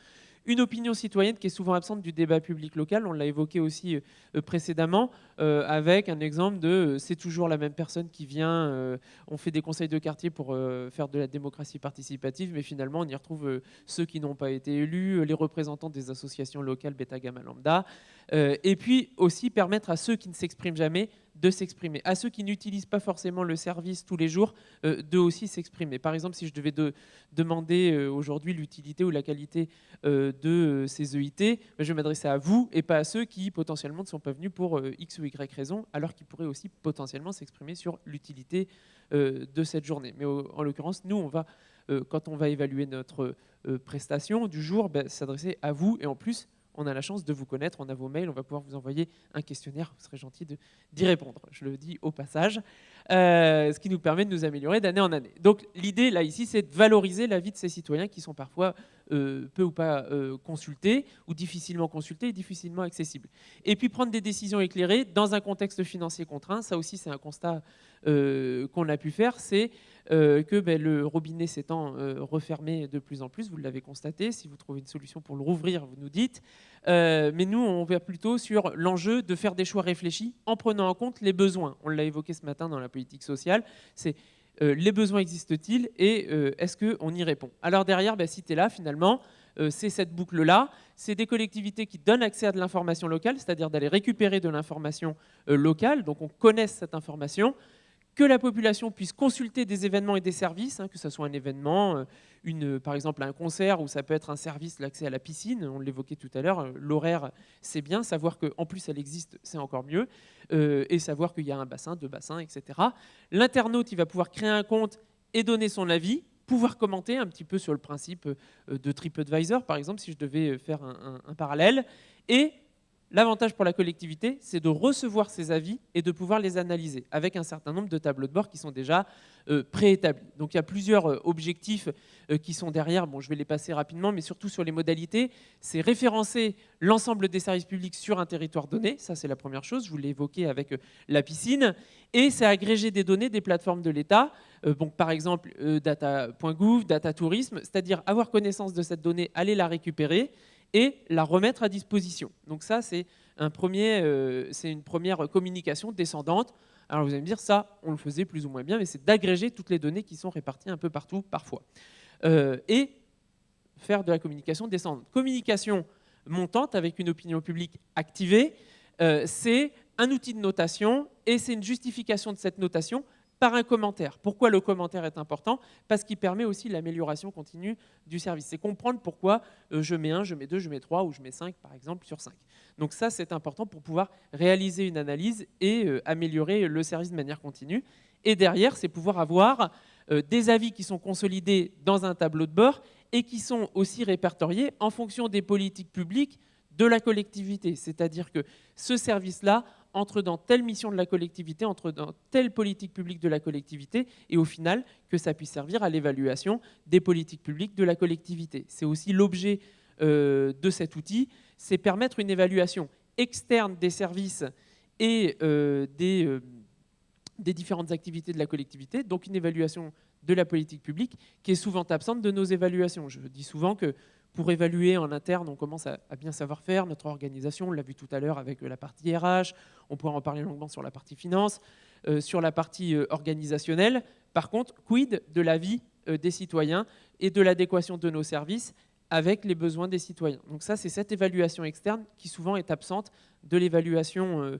Une opinion citoyenne qui est souvent absente du débat public local, on l'a évoqué aussi précédemment, avec un exemple de c'est toujours la même personne qui vient, on fait des conseils de quartier pour faire de la démocratie participative, mais finalement on y retrouve ceux qui n'ont pas été élus, les représentants des associations locales bêta gamma lambda, et puis aussi permettre à ceux qui ne s'expriment jamais de s'exprimer, à ceux qui n'utilisent pas forcément le service tous les jours, de aussi s'exprimer. Par exemple, si je devais demander aujourd'hui l'utilité ou la qualité de ces EIT, je vais m'adresser à vous et pas à ceux qui potentiellement ne sont pas venus pour X ou Y raison, alors qu'ils pourraient aussi potentiellement s'exprimer sur l'utilité de cette journée. Mais en l'occurrence, nous, on va, quand on va évaluer notre prestation du jour, s'adresser à vous et en plus, on a la chance de vous connaître, on a vos mails, on va pouvoir vous envoyer un questionnaire, vous serez gentil d'y répondre, je le dis au passage, ce qui nous permet de nous améliorer d'année en année. Donc l'idée là ici, c'est de valoriser la vie de ces citoyens qui sont parfois peu ou pas consultés, ou difficilement consultés et difficilement accessibles. Et puis prendre des décisions éclairées dans un contexte financier contraint, ça aussi c'est un constat qu'on a pu faire, c'est que le robinet s'étant refermé de plus en plus, vous l'avez constaté, si vous trouvez une solution pour le rouvrir, vous nous dites, mais nous on va plutôt sur l'enjeu de faire des choix réfléchis en prenant en compte les besoins. On l'a évoqué ce matin dans la politique sociale, c'est les besoins existent-ils et est-ce qu'on y répond? Alors derrière, si tu es là finalement, c'est cette boucle-là, c'est des collectivités qui donnent accès à de l'information locale, c'est-à-dire d'aller récupérer de l'information locale, donc on connaisse cette information, que la population puisse consulter des événements et des services, hein, que ce soit un événement, par exemple un concert, ou ça peut être un service, l'accès à la piscine, on l'évoquait tout à l'heure, l'horaire c'est bien, savoir qu'en plus elle existe c'est encore mieux, et savoir qu'il y a un bassin, 2 bassins, etc. L'internaute il va pouvoir créer un compte et donner son avis, pouvoir commenter un petit peu sur le principe de TripAdvisor par exemple, si je devais faire un parallèle, et l'avantage pour la collectivité, c'est de recevoir ces avis et de pouvoir les analyser avec un certain nombre de tableaux de bord qui sont déjà préétablis. Donc il y a plusieurs objectifs qui sont derrière. Bon, je vais les passer rapidement, mais surtout sur les modalités. C'est référencer l'ensemble des services publics sur un territoire donné. Ça, c'est la première chose. Je vous l'ai évoqué avec la piscine. Et c'est agréger des données des plateformes de l'État. Donc, par exemple, data.gouv, data tourisme, c'est-à-dire avoir connaissance de cette donnée, aller la récupérer et la remettre à disposition. Donc ça, c'est une première communication descendante. Alors vous allez me dire, ça, on le faisait plus ou moins bien, mais c'est d'agréger toutes les données qui sont réparties un peu partout, parfois. Et faire de la communication descendante. Communication montante avec une opinion publique activée, c'est un outil de notation et c'est une justification de cette notation par un commentaire. Pourquoi le commentaire est important? Parce qu'il permet aussi l'amélioration continue du service. C'est comprendre pourquoi je mets 1, je mets 2, je mets 3 ou je mets 5 par exemple sur 5. Donc ça c'est important pour pouvoir réaliser une analyse et améliorer le service de manière continue. Et derrière c'est pouvoir avoir des avis qui sont consolidés dans un tableau de bord et qui sont aussi répertoriés en fonction des politiques publiques de la collectivité. C'est-à-dire que ce service-là entre dans telle mission de la collectivité, entre dans telle politique publique de la collectivité, et au final, que ça puisse servir à l'évaluation des politiques publiques de la collectivité. C'est aussi l'objet de cet outil, c'est permettre une évaluation externe des services et des différentes activités de la collectivité, donc une évaluation de la politique publique qui est souvent absente de nos évaluations. Je dis souvent que pour évaluer en interne, on commence à bien savoir faire notre organisation, on l'a vu tout à l'heure avec la partie RH, on pourra en parler longuement sur la partie finance, sur la partie organisationnelle. Par contre, quid de la vie des citoyens et de l'adéquation de nos services avec les besoins des citoyens. Donc ça, c'est cette évaluation externe qui souvent est absente de l'évaluation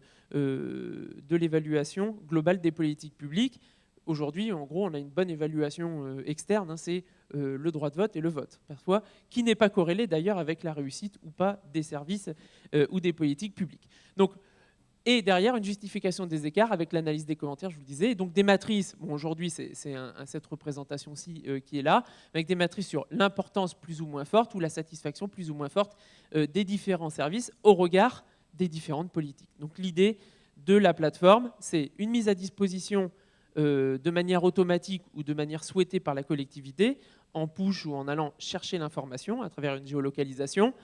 globale des politiques publiques. Aujourd'hui, en gros, on a une bonne évaluation externe, hein, c'est le droit de vote et le vote, parfois, qui n'est pas corrélé d'ailleurs avec la réussite ou pas des services ou des politiques publiques. Donc, et derrière, une justification des écarts avec l'analyse des commentaires, je vous le disais. Et donc des matrices, bon, aujourd'hui c'est cette représentation-ci qui est là, avec des matrices sur l'importance plus ou moins forte ou la satisfaction plus ou moins forte des différents services au regard des différentes politiques. Donc l'idée de la plateforme, c'est une mise à disposition de manière automatique ou de manière souhaitée par la collectivité, en push ou en allant chercher l'information à travers une géolocalisation,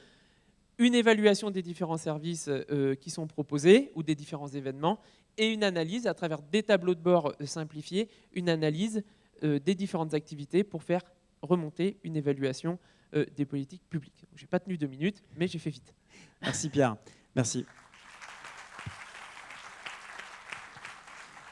une évaluation des différents services qui sont proposés ou des différents événements et une analyse à travers des tableaux de bord simplifiés, une analyse des différentes activités pour faire remonter une évaluation des politiques publiques. Je n'ai pas tenu 2 minutes, mais j'ai fait vite. Merci Pierre, merci.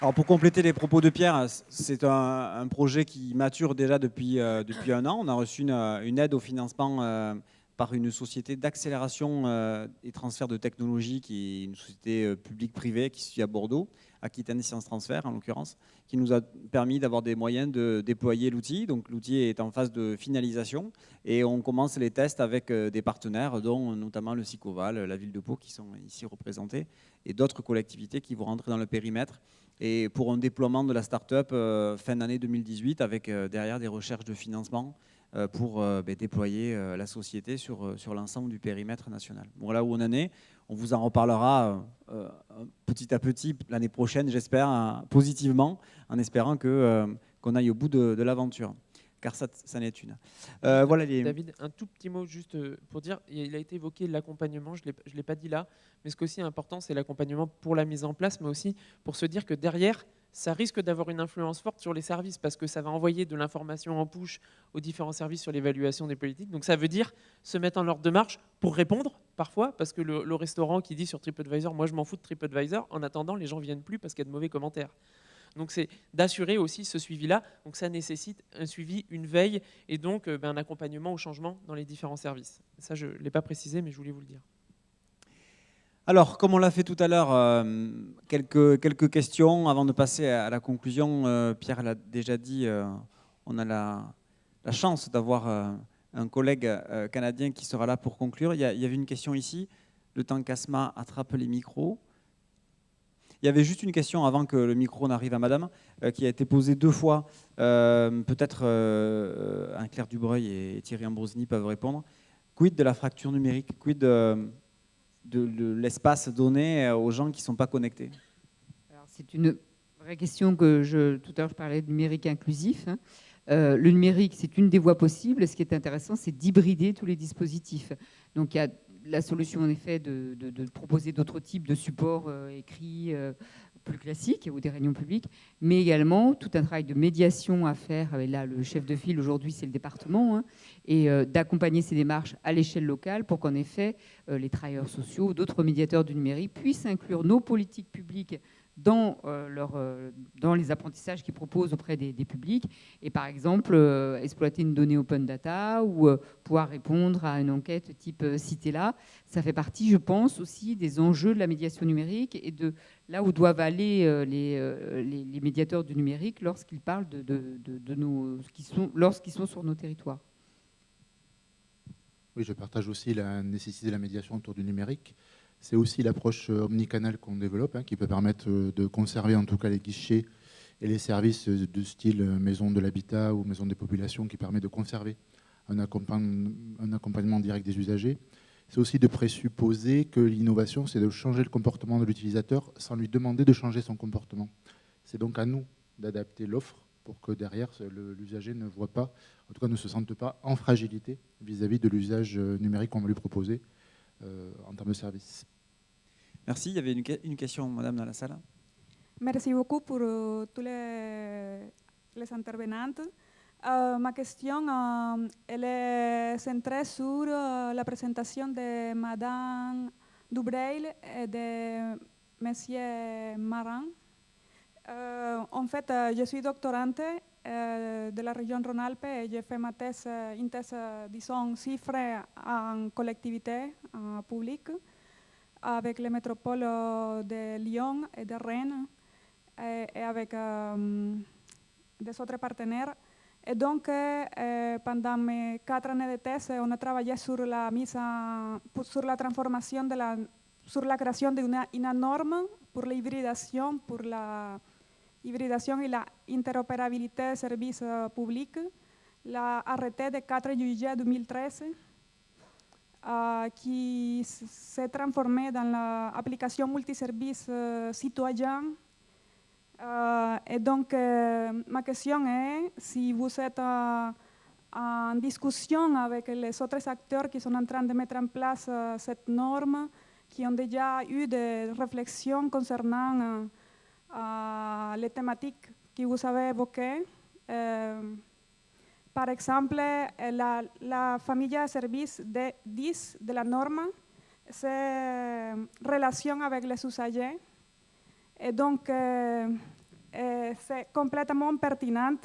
Alors pour compléter les propos de Pierre, c'est un projet qui mature déjà depuis 1 an. On a reçu une aide au financement par une société d'accélération et transfert de technologie qui est une société publique-privée qui se situe à Bordeaux, Aquitaine Sciences Transfert en l'occurrence, qui nous a permis d'avoir des moyens de déployer l'outil. Donc l'outil est en phase de finalisation et on commence les tests avec des partenaires, dont notamment le Sicoval, la ville de Pau qui sont ici représentés et d'autres collectivités qui vont rentrer dans le périmètre. Et pour un déploiement de la start-up fin d'année 2018 avec derrière des recherches de financement pour déployer la société sur l'ensemble du périmètre national. Voilà où on en est. On vous en reparlera petit à petit l'année prochaine, j'espère, positivement, en espérant qu'on aille au bout de l'aventure. Car ça en est une. Voilà David, un tout petit mot juste pour dire, il a été évoqué l'accompagnement, je ne l'ai pas dit là, mais ce qui est aussi important, c'est l'accompagnement pour la mise en place, mais aussi pour se dire que derrière, ça risque d'avoir une influence forte sur les services parce que ça va envoyer de l'information en push aux différents services sur l'évaluation des politiques. Donc ça veut dire se mettre en ordre de marche pour répondre parfois, parce que le restaurant qui dit sur TripAdvisor, moi je m'en fous de TripAdvisor, en attendant les gens ne viennent plus parce qu'il y a de mauvais commentaires. Donc c'est d'assurer aussi ce suivi-là. Donc ça nécessite un suivi, une veille et donc un accompagnement au changement dans les différents services. Ça je ne l'ai pas précisé, mais je voulais vous le dire. Alors, comme on l'a fait tout à l'heure, quelques questions avant de passer à la conclusion. Pierre l'a déjà dit, on a la chance d'avoir un collègue canadien qui sera là pour conclure. Il y avait une question ici, le temps qu'Asma attrape les micros. Il y avait juste une question avant que le micro n'arrive à madame, qui a été posée 2 fois. Peut-être Anne-Claire Dubreuil et Thierry Ambrosini peuvent répondre. Quid de la fracture numérique? Quid de l'espace donné aux gens qui ne sont pas connectés? Alors, c'est une vraie question que tout à l'heure je parlais de numérique inclusif. Le numérique, c'est une des voies possibles. Ce qui est intéressant, c'est d'hybrider tous les dispositifs. Donc il y a la solution en effet de proposer d'autres types de supports écrits plus classiques ou des réunions publiques, mais également tout un travail de médiation à faire. Et là, le chef de file aujourd'hui, c'est le département, hein, et d'accompagner ces démarches à l'échelle locale pour qu'en effet, les travailleurs sociaux, d'autres médiateurs du numérique puissent inclure nos politiques publiques dans les apprentissages qu'ils proposent auprès des publics et par exemple exploiter une donnée open data ou pouvoir répondre à une enquête type Citela. Ça fait partie, je pense, aussi des enjeux de la médiation numérique et de là où doivent aller les médiateurs du numérique lorsqu'ils parlent lorsqu'ils sont sur nos territoires. Oui, je partage aussi la nécessité de la médiation autour du numérique. C'est aussi l'approche omnicanal qu'on développe, qui peut permettre de conserver en tout cas les guichets et les services de style maison de l'habitat ou maison des populations, qui permet de conserver un accompagnement direct des usagers. C'est aussi de présupposer que l'innovation, c'est de changer le comportement de l'utilisateur sans lui demander de changer son comportement. C'est donc à nous d'adapter l'offre pour que derrière, l'usager ne voit pas, en tout cas ne se sente pas en fragilité vis-à-vis de l'usage numérique qu'on va lui proposer en termes de services. Merci. Il y avait une question, madame, dans la salle. Merci beaucoup pour tous les intervenantes. Ma question elle est centrée sur la présentation de madame Dubreuil et de monsieur Marin. En fait, je suis doctorante de la région Rhône-Alpes et j'ai fait ma thèse, une thèse, disons, chiffrée en collectivité publique avec les métropoles de Lyon et de Rennes et avec des autres partenaires. Et donc, pendant mes 4 années de thèse, on a travaillé sur la sur la transformation sur la création d'une norme pour l'hybridation, et la interopérabilité des services publics, l'arrêté de 4 juillet 2013, qui s'est transformé dans l'application multiservice citoyen. Et donc, ma question est si vous êtes en discussion avec les autres acteurs qui sont en train de mettre en place cette norme, qui ont déjà eu des réflexions concernant les thématiques que vous avez évoquées. Par exemple, la famille de services 10 de la norme, c'est relation avec les usagers. Et donc, c'est complètement pertinent.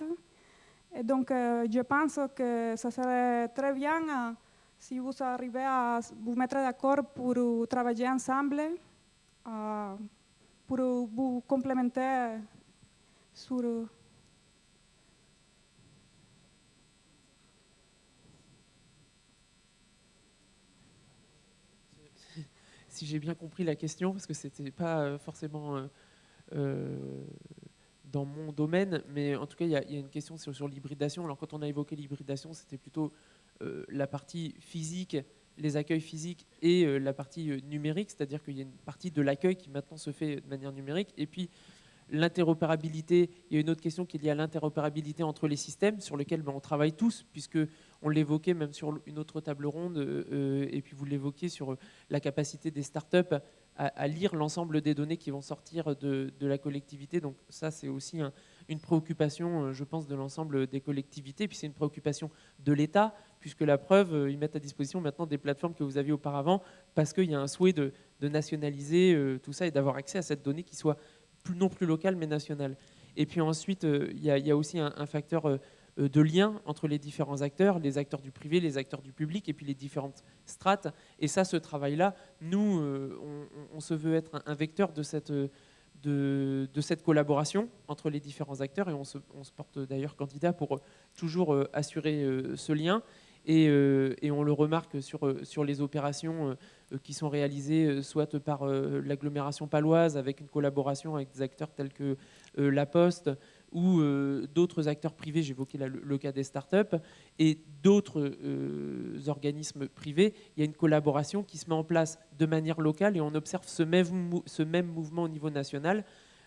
Et donc, je pense que ça serait très bien si vous arrivez à vous mettre d'accord pour travailler ensemble, pour vous complémenter sur... Si j'ai bien compris la question, parce que ce n'était pas forcément dans mon domaine, mais en tout cas, il y a une question sur l'hybridation. Alors, quand on a évoqué l'hybridation, c'était plutôt la partie physique, les accueils physiques et la partie numérique, c'est-à-dire qu'il y a une partie de l'accueil qui maintenant se fait de manière numérique, et puis l'interopérabilité, il y a une autre question qui est liée à l'interopérabilité entre les systèmes sur lesquels on travaille tous, puisque on l'évoquait même sur une autre table ronde, et puis vous l'évoquiez sur la capacité des startups à lire l'ensemble des données qui vont sortir de la collectivité. Donc ça, c'est aussi une préoccupation, je pense, de l'ensemble des collectivités. Puis c'est une préoccupation de l'État, puisque la preuve, ils mettent à disposition maintenant des plateformes que vous aviez auparavant, parce qu'il y a un souhait de nationaliser tout ça et d'avoir accès à cette donnée qui soit non plus locale, mais nationale. Et puis ensuite, il y a aussi un facteur de lien entre les différents acteurs, les acteurs du privé, les acteurs du public, et puis les différentes strates. Et ça, ce travail-là, nous, on se veut être un vecteur de cette collaboration entre les différents acteurs, et on se porte d'ailleurs candidat pour toujours assurer ce lien. Et on le remarque sur les opérations qui sont réalisées soit par l'agglomération paloise avec une collaboration avec des acteurs tels que La Poste ou d'autres acteurs privés, j'évoquais le cas des startups, et d'autres organismes privés. Il y a une collaboration qui se met en place de manière locale et on observe ce même mouvement au niveau national.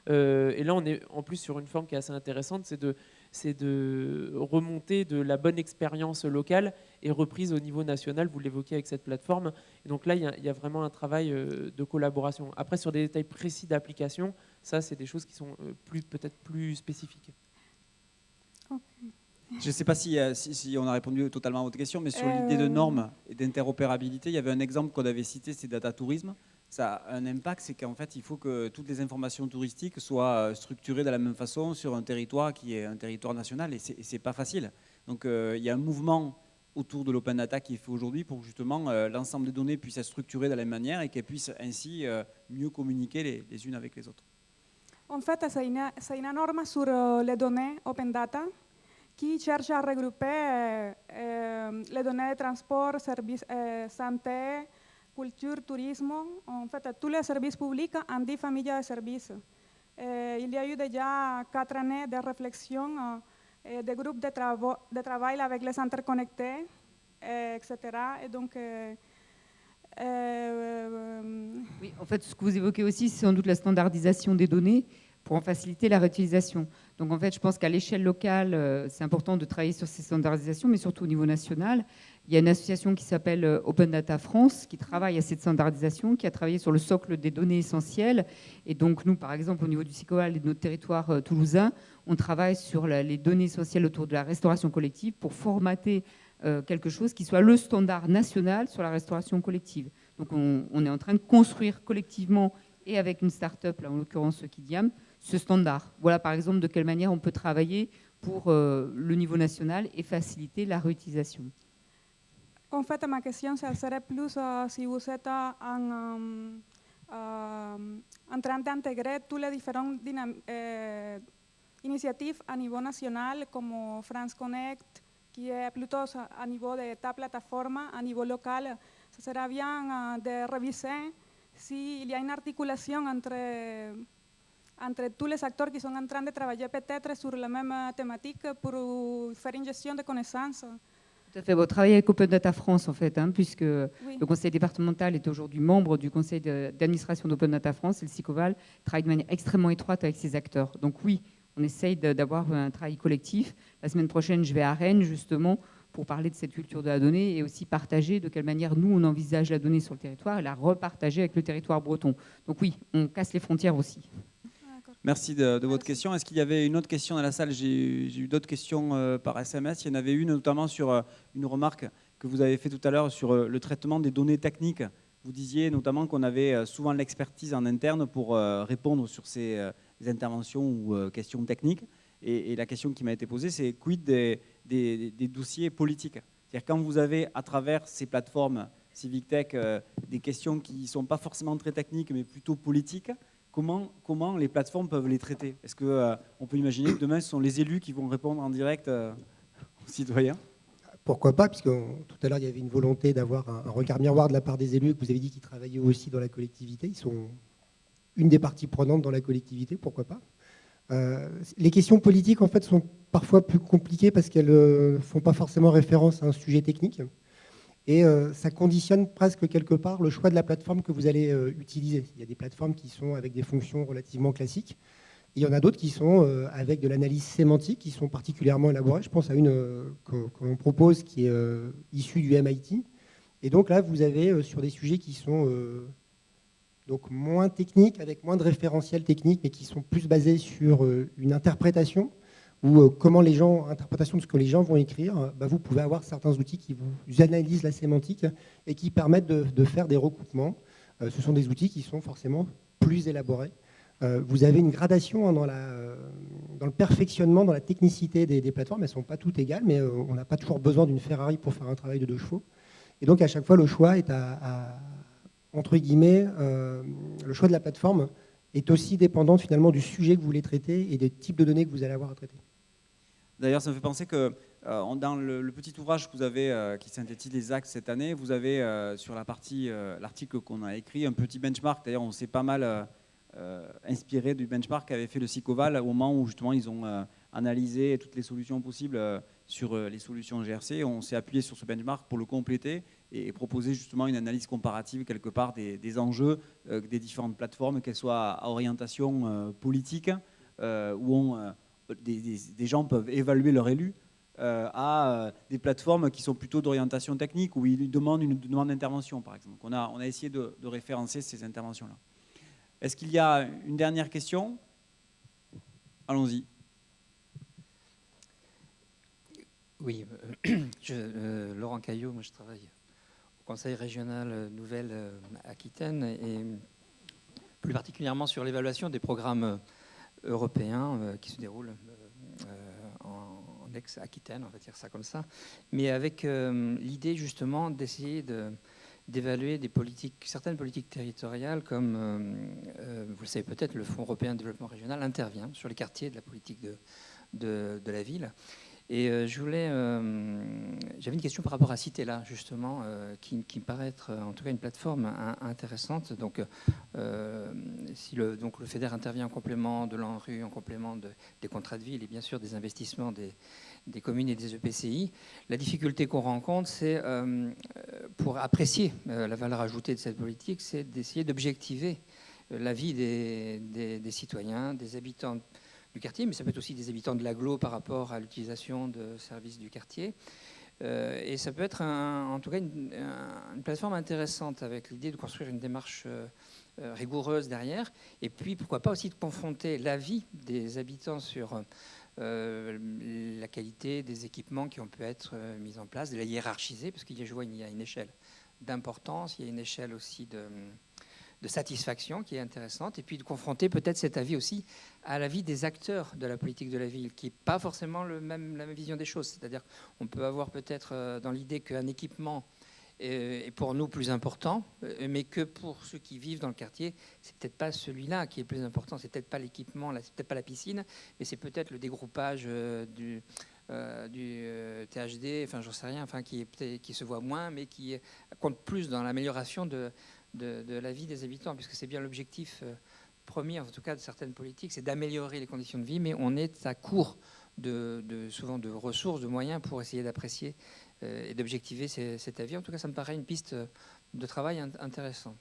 Et là, on est en plus sur une forme qui est assez intéressante, c'est de remonter de la bonne expérience locale et reprise au niveau national, vous l'évoquez avec cette plateforme. Et donc là, il y a vraiment un travail de collaboration. Après, sur des détails précis d'application, ça, c'est des choses qui sont peut-être plus spécifiques. Okay. Je ne sais pas si on a répondu totalement à votre question, mais sur l'idée de normes et d'interopérabilité, il y avait un exemple qu'on avait cité, c'est Data Tourisme. Ça a un impact, c'est qu'en fait, il faut que toutes les informations touristiques soient structurées de la même façon sur un territoire qui est un territoire national, et ce n'est pas facile. Donc, il y a un mouvement autour de l'open data qui est fait aujourd'hui pour que justement l'ensemble des données puissent être structurées de la même manière et qu'elles puissent ainsi mieux communiquer les unes avec les autres. En fait, c'est une norme sur les données open data qui cherche à regrouper les données de transport, services, santé, culture, tourisme, en fait, tous les services publics en 10 familles de services. Il y a eu déjà 4 années de réflexion, de groupes de travail avec les interconnectés, etc. Et donc, oui, en fait, ce que vous évoquez aussi, c'est sans doute la standardisation des données pour en faciliter la réutilisation. Donc en fait, je pense qu'à l'échelle locale, c'est important de travailler sur ces standardisations, mais surtout au niveau national. Il y a une association qui s'appelle Open Data France qui travaille à cette standardisation, qui a travaillé sur le socle des données essentielles. Et donc nous, par exemple, au niveau du SICOVAL et de notre territoire toulousain, on travaille sur les données essentielles autour de la restauration collective pour formater quelque chose qui soit le standard national sur la restauration collective. Donc on est en train de construire collectivement et avec une start-up, là, en l'occurrence Kidiam, ce standard. Voilà par exemple de quelle manière on peut travailler pour le niveau national et faciliter la réutilisation. En fait, ma question serait plus si vous êtes en train d'intégrer toutes les différentes initiatives à niveau national, comme France Connect, qui est plutôt à niveau de ta plateforme, à niveau local. Ce serait bien de réviser s'il y a une articulation entre tous les acteurs qui sont en train de travailler peut-être sur la même thématique pour faire une gestion de connaissances. Tout à fait. Vous travaillez avec Open Data France, en fait, hein, puisque Oui. le conseil départemental est aujourd'hui membre du conseil d'administration d'Open Data France et le SICOVAL travaille de manière extrêmement étroite avec ces acteurs. Donc oui, on essaye d'avoir un travail collectif. La semaine prochaine, je vais à Rennes, justement, pour parler de cette culture de la donnée et aussi partager de quelle manière nous, on envisage la donnée sur le territoire et la repartager avec le territoire breton. Donc oui, on casse les frontières aussi. Merci de votre question. Est-ce qu'il y avait une autre question dans la salle? J'ai eu d'autres questions par SMS. Il y en avait une notamment sur une remarque que vous avez fait tout à l'heure sur le traitement des données techniques. Vous disiez notamment qu'on avait souvent l'expertise en interne pour répondre sur ces interventions ou questions techniques. Et la question qui m'a été posée, c'est quid des dossiers politiques? C'est-à-dire quand vous avez à travers ces plateformes Civic Tech des questions qui ne sont pas forcément très techniques mais plutôt politiques, comment les plateformes peuvent les traiter? Est-ce qu'on peut imaginer que demain, ce sont les élus qui vont répondre en direct aux citoyens? Pourquoi pas, puisque tout à l'heure, il y avait une volonté d'avoir un regard miroir de la part des élus, et que vous avez dit qu'ils travaillaient aussi dans la collectivité. Ils sont une des parties prenantes dans la collectivité, pourquoi pas. Les questions politiques, en fait, sont parfois plus compliquées parce qu'elles ne font pas forcément référence à un sujet technique. Et ça conditionne presque quelque part le choix de la plateforme que vous allez utiliser. Il y a des plateformes qui sont avec des fonctions relativement classiques. Et il y en a d'autres qui sont avec de l'analyse sémantique, qui sont particulièrement élaborées. Je pense à une que l'on propose qui est issue du MIT. Et donc là, vous avez sur des sujets qui sont donc moins techniques, avec moins de référentiels techniques, mais qui sont plus basés sur une interprétation ou interprétation de ce que les gens vont écrire, vous pouvez avoir certains outils qui vous analysent la sémantique et qui permettent de faire des recoupements. Ce sont des outils qui sont forcément plus élaborés. Vous avez une gradation dans le perfectionnement, dans la technicité des plateformes. Elles ne sont pas toutes égales, mais on n'a pas toujours besoin d'une Ferrari pour faire un travail de 2 chevaux. Et donc, à chaque fois, le choix est entre guillemets, le choix de la plateforme est aussi dépendant finalement du sujet que vous voulez traiter et des types de données que vous allez avoir à traiter. D'ailleurs, ça me fait penser que dans le petit ouvrage que vous avez qui synthétise les axes cette année, vous avez sur la partie, l'article qu'on a écrit, un petit benchmark. D'ailleurs, on s'est pas mal inspiré du benchmark qu'avait fait le SICOVAL au moment où justement ils ont analysé toutes les solutions possibles sur les solutions GRC. On s'est appuyé sur ce benchmark pour le compléter et proposer justement une analyse comparative quelque part des enjeux des différentes plateformes, qu'elles soient à orientation politique, où des gens peuvent évaluer leur élu, à des plateformes qui sont plutôt d'orientation technique, où ils demandent une demande d'intervention, par exemple. On a essayé de référencer ces interventions-là. Est-ce qu'il y a une dernière question? Allons-y. Oui, Laurent Caillot, moi je travaille au Conseil régional Nouvelle-Aquitaine et plus particulièrement sur l'évaluation des programmes européens qui se déroulent en ex-Aquitaine, on va dire ça comme ça, mais avec l'idée justement d'essayer d'évaluer certaines politiques territoriales comme, vous le savez peut-être, le Fonds européen de développement régional intervient sur les quartiers de la politique de la ville. Et j'avais une question par rapport à Citella, justement, qui me paraît être en tout cas une plateforme intéressante. Donc, si le FEDER intervient en complément de l'ANRU, en complément des contrats de ville et bien sûr des investissements des communes et des EPCI, la difficulté qu'on rencontre, c'est pour apprécier la valeur ajoutée de cette politique, c'est d'essayer d'objectiver la vie des citoyens, des habitants du quartier, mais ça peut être aussi des habitants de l'agglo par rapport à l'utilisation de services du quartier. Et ça peut être en tout cas une plateforme intéressante avec l'idée de construire une démarche rigoureuse derrière. Et puis, pourquoi pas aussi de confronter l'avis des habitants sur la qualité des équipements qui ont pu être mis en place, de la hiérarchiser, parce qu'il y a une échelle d'importance, il y a une échelle aussi satisfaction qui est intéressante, et puis de confronter peut-être cet avis aussi à l'avis des acteurs de la politique de la ville, qui n'est pas forcément la même vision des choses. C'est-à-dire qu'on peut avoir peut-être dans l'idée qu'un équipement est pour nous plus important, mais que pour ceux qui vivent dans le quartier, c'est peut-être pas celui-là qui est plus important, c'est peut-être pas l'équipement, c'est peut-être pas la piscine, mais c'est peut-être le dégroupage du THD, enfin j'en sais rien, enfin qui se voit moins, mais qui compte plus dans l'amélioration de la vie des habitants, puisque c'est bien l'objectif premier, en tout cas de certaines politiques, c'est d'améliorer les conditions de vie, mais on est à court souvent de ressources, de moyens pour essayer d'apprécier et d'objectiver cet avis. En tout cas, ça me paraît une piste de travail intéressante.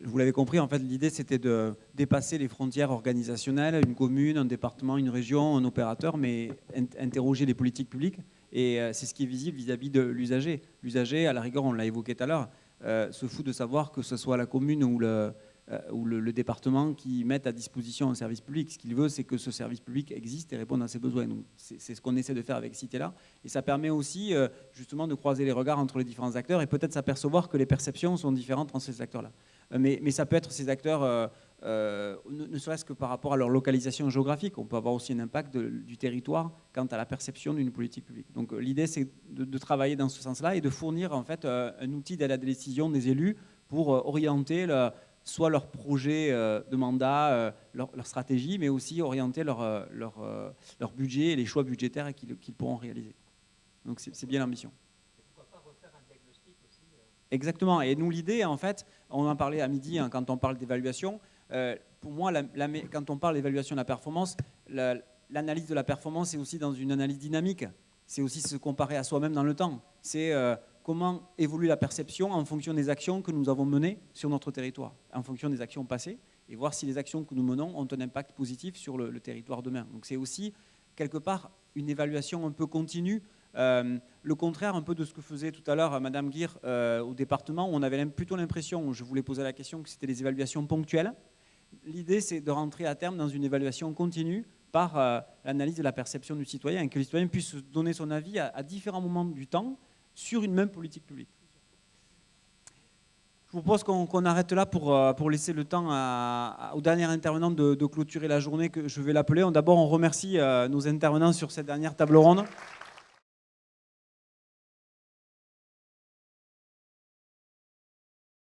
Vous l'avez compris, en fait, l'idée, c'était de dépasser les frontières organisationnelles, une commune, un département, une région, un opérateur, mais interroger les politiques publiques. Et c'est ce qui est visible vis-à-vis de l'usager. L'usager, à la rigueur, on l'a évoqué tout à l'heure, se fout de savoir que ce soit la commune ou le département qui mettent à disposition un service public. Ce qu'il veut, c'est que ce service public existe et réponde à ses besoins. Donc, c'est ce qu'on essaie de faire avec Citella. Et ça permet aussi, justement, de croiser les regards entre les différents acteurs et peut-être s'apercevoir que les perceptions sont différentes entre ces acteurs-là. Mais ça peut être ces acteurs, ne serait-ce que par rapport à leur localisation géographique. On peut avoir aussi un impact du territoire quant à la perception d'une politique publique. Donc l'idée, c'est de travailler dans ce sens-là et de fournir en fait un outil d'aide à la décision des élus pour orienter soit leur projet de mandat, leur stratégie, mais aussi orienter leur budget et les choix budgétaires qu'ils pourront réaliser. Donc c'est bien l'ambition. Exactement. Et nous, l'idée, en fait, on en parlait à midi hein, quand on parle d'évaluation. Pour moi, quand on parle d'évaluation de la performance, l'analyse de la performance est aussi dans une analyse dynamique. C'est aussi se comparer à soi-même dans le temps. C'est comment évolue la perception en fonction des actions que nous avons menées sur notre territoire, en fonction des actions passées, et voir si les actions que nous menons ont un impact positif sur le territoire demain. Donc c'est aussi, quelque part, une évaluation un peu continue. Le contraire un peu de ce que faisait tout à l'heure Madame Guir au département, où on avait plutôt l'impression, je voulais poser la question, que c'était des évaluations ponctuelles. L'idée, c'est de rentrer à terme dans une évaluation continue par l'analyse de la perception du citoyen, et que le citoyen puisse donner son avis à différents moments du temps sur une même politique publique. Je vous propose qu'on arrête là pour laisser le temps aux derniers intervenants de clôturer la journée, que je vais l'appeler. D'abord, on remercie nos intervenants sur cette dernière table ronde.